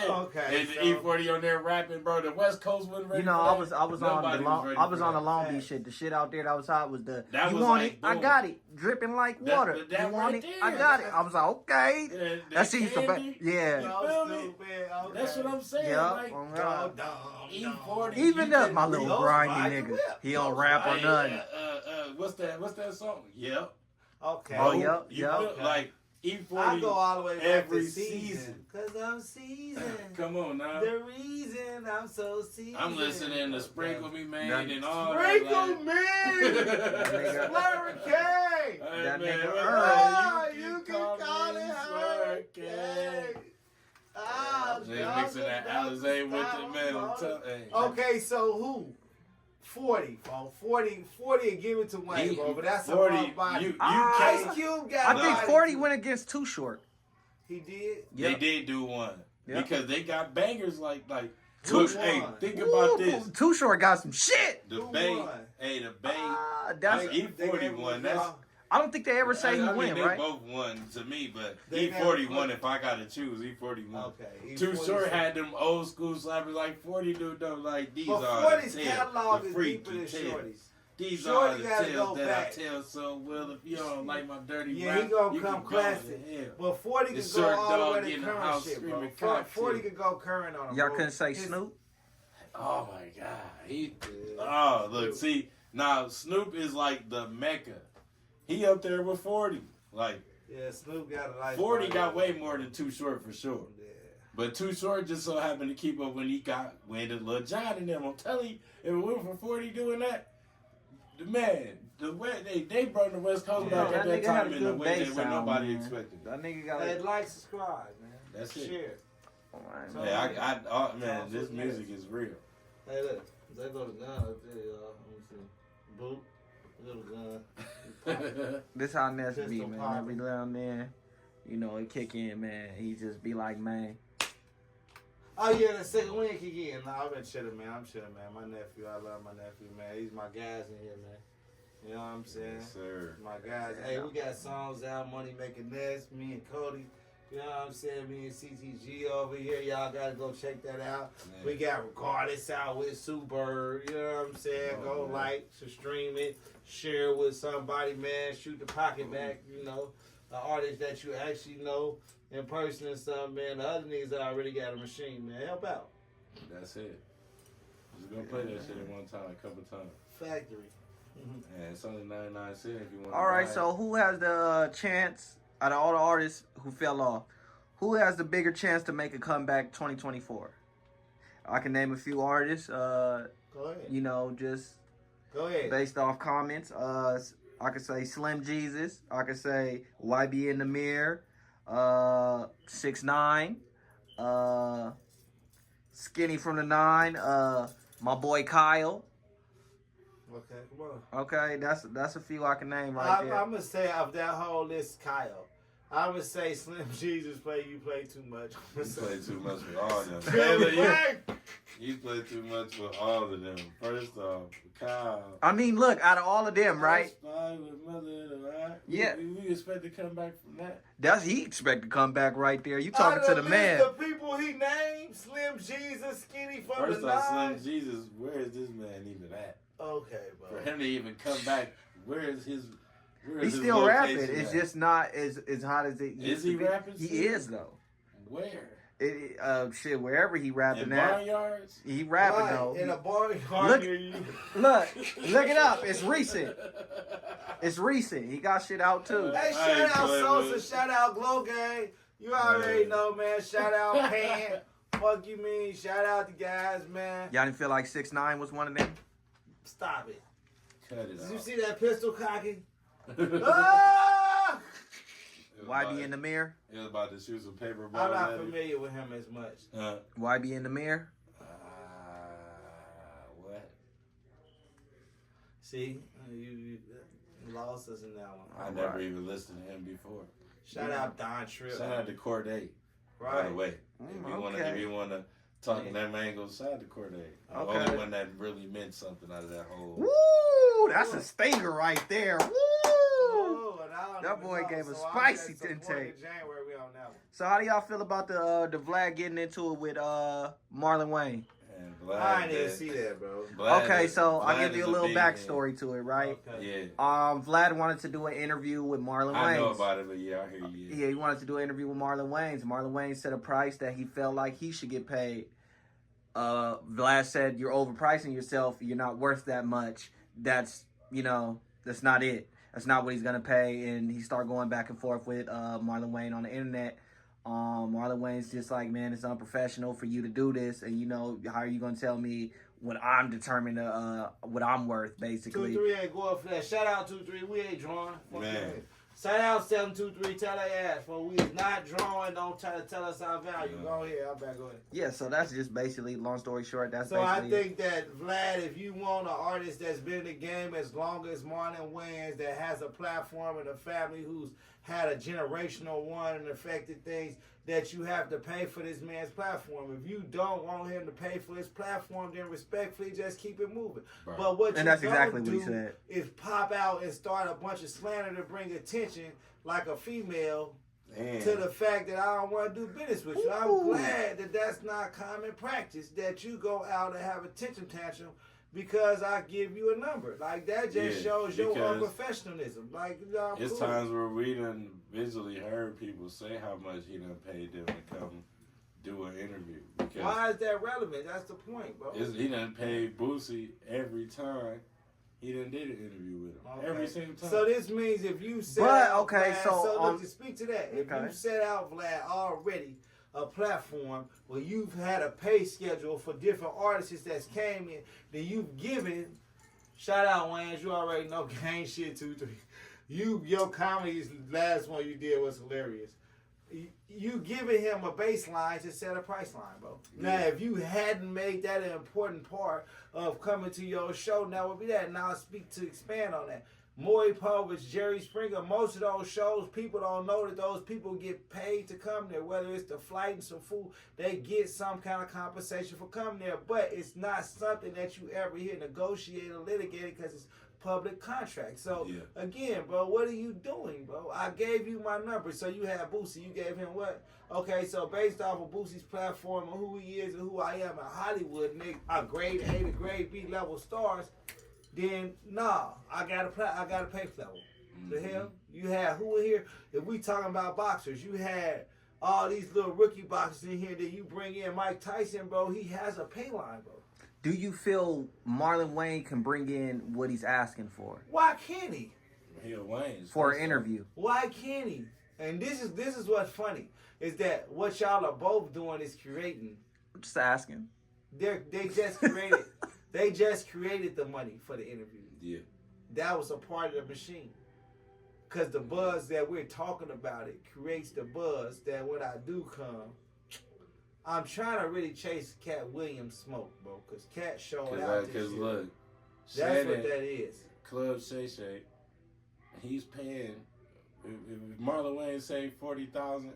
Okay. And E40 on there rapping, bro. The West Coast wasn't ready. You know, for that. I was on the Long Beach shit. The shit out there that was hot was the you want it? I got it, dripping like water. You want it? I got it. I was like, okay. That's used to be. Yeah. That's what I'm saying. Yeah. Like, E40. Even up, my little grimy nigga. He don't rap or nothing. What's that song? Yep. Okay. Oh, yep. Like E40. I go all the way back every to season. Cause I'm seasoned. Come on now. The reason I'm so seasoned. I'm listening to Sprinkle Me Man and all Sprinkle that. Me! Slurricane! That nigga Oh, you can call it Hurricane. They mixing that Alizé with the man. Okay, so who? 40, bro. 40 and give it to Wayne, bro. But that's 40, a rough body. you Ice Cube got I think 40 went against Too Short. He did? They did do one. Yep. Because they got bangers like Who look, hey, won? think about this. Too Short got some shit. The Who Bay, won? the Bay, That's E40 won. That's I don't think they ever say who win, they right? both won to me, but They E40 never won if I got to choose. E40 won. Okay. Too Short had them old school slappers like 40 dude though. Like these But are 40's the tales, catalog the is freaky deeper than tales. Shorty's. These Shorty are the gotta tales go that back. I tell so well. If you don't like my dirty Yeah, rap, he gonna you come can go classic. to hell. But 40 The can go short all the dog way to in the current house shit, bro. screaming 40 cocktail. can go current on him. Y'all bro. couldn't say Snoop? Oh my God. Oh, look, see, now Snoop is like the Mecca. He up there with 40. Like, Yeah, Snoop got a life. 40 got way more than Too Short for sure. Yeah. But Too Short just so happened to keep up when he got with Lil Jon and them. I'm telling you, if it went for 40 doing that, the way they brought the West Coast back at that time in the way that when nobody expected. That nigga got like, subscribe, man. That's it. Share. Right, Man, this music is real. Hey, look, they go to gun up there, y'all. Let me see. Boop, little gun. This how Ness be, Pistol man. popping. Every now and then, you know, it kick in, man. He just be like, man. Oh yeah, the second win kick in. Nah, I've been chilling, man. I'm chilling, man. My nephew, I love my nephew, man. He's my guys in here, man. You know what I'm saying? Yes, sir. My guys. Hey, we got songs out, Money Making Ness, me and Cody. You know what I'm saying? Me and CTG over here. Y'all gotta go check that out. Man. We got Regardless out with Super. You know what I'm saying? Go like, stream it, share it with somebody, man. Shoot the pocket back, you know. An artist that you actually know in person and stuff, man. The other niggas already got a machine, man. Help out. That's it. Just gonna play that shit one time, a couple times. Factory. And it's only 99 cents if you want. All right, so who has the chance out of all the artists who fell off? Who has the bigger chance to make a comeback 2024? I can name a few artists. Go ahead. You know, just go ahead. Based off comments. I could say Slim Jesus. I could say YB in the Mirror. 6ix9ine. Skinny from the 9. My boy Kyle. Okay, come on. Okay, that's a few I can name right there. I'm gonna say of that whole list, Kyle. I would say Slim Jesus you play too much. You play too much with all of them. You play too much with all of them. First off, Kyle. I mean, look, out of all of them, right? Yeah. We expect to come back from that. That's he expect to come back right there. You talking to the man. The people he named, Slim Jesus, Skinny from First the off, 9. Slim Jesus, where is this man even at? Okay, bro. For him to even come back, where is his He's still rapping. It's just not as hot as it used is he to be. rapping? He still? is though. Where? Shit, wherever he rapping in at. barnyards? He rapping though. In a barnyard near you. Look it up. It's recent. It's recent. He got shit out too. Hey, shout out Sosa, shout out Glow Gang. You already know, man. Shout out Pan. Fuck you mean? Shout out the guys, man. Y'all didn't feel like 6ix9ine was one of them? Stop it. Cut it Did off. you see that pistol cocking? Ah! YB in the Mirror. He was about to shoot some paper I'm balls. not familiar with him as much. YB in the Mirror. What? See, you lost us in that one. I never even listened to him before. Shout out Don Tripp. Shout out to Corday. Right. By the way, if you wanna talk in them angles, shout out to Corday. The only one that really meant something out of that whole. Woo! That's a stinger right there. Woo! That boy gave a spicy intake. January, we on that one. So how do y'all feel about the Vlad getting into it with Marlon Wayne? I didn't even see that, bro. Okay, so I'll give you a little backstory to it, right? Okay. Yeah. Vlad wanted to do an interview with Marlon Wayans. I know about it, but yeah, I hear you. Yeah, he wanted to do an interview with Marlon Wayans. Marlon Wayans set a price that he felt like he should get paid. Vlad said, "You're overpricing yourself. You're not worth that much. That's not it. That's not what he's gonna pay." And he started going back and forth with Marlon Wayne on the internet. Marlon Wayne's just like, "Man, it's unprofessional for you to do this, and how are you gonna tell me what I'm determined what I'm worth, basically?" 2-3 ain't going for that. Shout out 2-3, we ain't drawing. Man. Shout out 723, tell their ass, for we is not drawing. Don't try to tell us our value. Go ahead, I'm back on it. Yeah, so that's just basically, long story short, that's so basically. I think that Vlad, if you want an artist that's been in the game as long as Marlon Wayans, that has a platform and a family who's had a generational one and affected things, that you have to pay for this man's platform. If you don't want him to pay for his platform, then respectfully just keep it moving. Right. But what and you that's don't exactly do what he said. is pop out and start a bunch of slander to bring attention like a female to the fact that I don't want to do business with you. I'm glad that that's not common practice, that you go out and have a tension tantrum because I give you a number. Like, that just shows your unprofessionalism. Like, it's times where we done visually heard people say how much he done paid them to come do an interview. Because why is that relevant? That's the point, bro. He done paid Boosie every time he done did an interview with him. Okay. Every single time. So this means if you set out Vlad, so look, to speak to that, if you set out Vlad already a platform where you've had a pay schedule for different artists that's came in, then you've given, shout out Wayne, you already know gang shit 2, 3. Your comedy's last one you did was hilarious. You giving him a baseline to set a price line, bro. Yeah. Now, if you hadn't made that an important part of coming to your show, now would be that. Now I speak to expand on that. Maury Povich, Jerry Springer, most of those shows, people don't know that those people get paid to come there. Whether it's the flight and some food, they get some kind of compensation for coming there. But it's not something that you ever hear negotiated or litigated because it's public contract. So, again, bro, what are you doing, bro? I gave you my number. So you had Boosie. You gave him what? Okay, so based off of Boosie's platform and who he is and who I am in Hollywood, nigga, a grade A to grade B level stars, then nah, I gotta pay for that one. The hell? You had who in here? If we talking about boxers, you had all these little rookie boxers in here that you bring in. Mike Tyson, bro, he has a pay line, bro. Do you feel Marlon Wayne can bring in what he's asking for? Why can't he? For an interview. Why can't he? And this is what's funny, is that what y'all are both doing is creating. I'm just asking. They just created they just created the money for the interview. Yeah. That was a part of the machine. Cause the buzz that we're talking about, it creates the buzz that when I do come, I'm trying to really chase Cat Williams smoke, bro. Cause Cat showed out this year. Look, that's Shannon, what that is. Club Shay Shay, he's paying. If Marlon Wayne saved 40,000,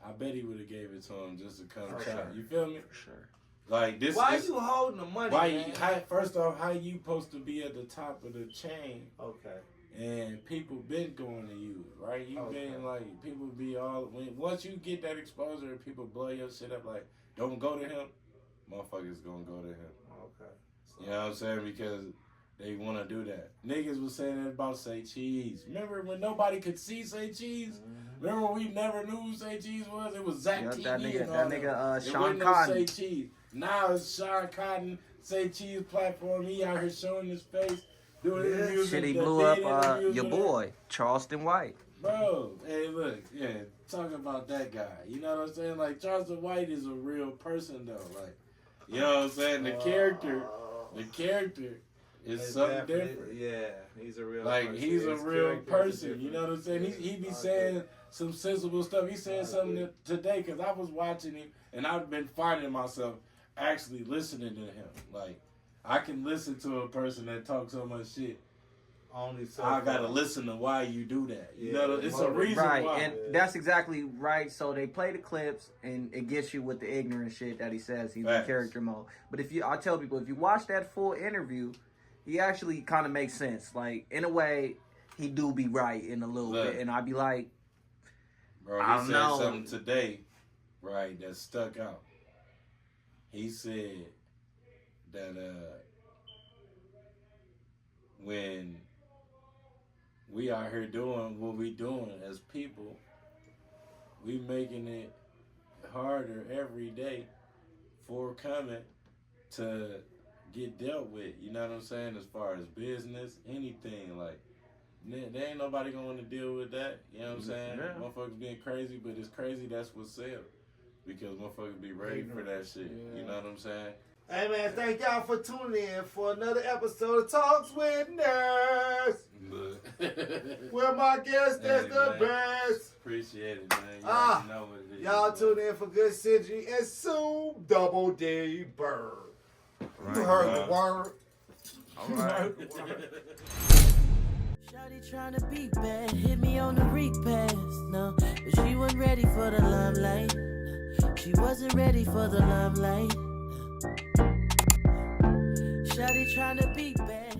I bet he would have gave it to him just to come chat. Sure. You feel me? For sure. Like this. Why you holding the money, man? First off, how you supposed to be at the top of the chain? Okay. And people been going to you, right? You been like, people be all, once you get that exposure and people blow your shit up, like, don't go to him, motherfuckers gonna go to him. Okay. You know what I'm saying? Because they want to do that. Niggas was saying that about Say Cheese. Remember when nobody could see Say Cheese? Mm-hmm. Remember when we never knew who Say Cheese was? It was Zach TV. That nigga Sean Cotton. No Say Cheese. Now it's Sean Cotton, Say Cheese platform. He out here showing his face. Shit, he blew up your boy, Charleston White. Bro, hey, look, talk about that guy. You know what I'm saying? Like, Charleston White is a real person, though. Like, you know what I'm saying? The character is something different. Yeah, he's a real person. Like, he's a real person. You know what I'm saying? He be saying some sensible stuff. He said something today, because I was watching him, and I've been finding myself actually listening to him. Like, I can listen to a person that talks so much shit. Only so I gotta listen to why you do that. You know, it's a reason why. And that's exactly right. So they play the clips, and it gets you with the ignorant shit that he says. He's in character mode. But I tell people, if you watch that full interview, he actually kind of makes sense. Like, in a way, he do be right in a little bit. And I be like, bro, he said something today, right, that stuck out. He said that when we out here doing what we doing as people, we making it harder every day for coming to get dealt with. You know what I'm saying? As far as business, anything, like, there ain't nobody gonna want to deal with that. You know what I'm saying? Yeah. Motherfuckers being crazy, but it's crazy, that's what sells. Because motherfuckers be ready for that shit. Yeah. You know what I'm saying? Hey man, thank y'all for tuning in for another episode of Talks with Ness. With my guest, that's the best. Appreciate it, man. Y'all know what it is. Y'all tune in for good Cedi and soon Double D Bird. Right, you heard the word. All right. Shawty tryna be bad, hit me on the repass, no. But she wasn't ready for the limelight. She wasn't ready for the limelight. Shawty tryna be bad.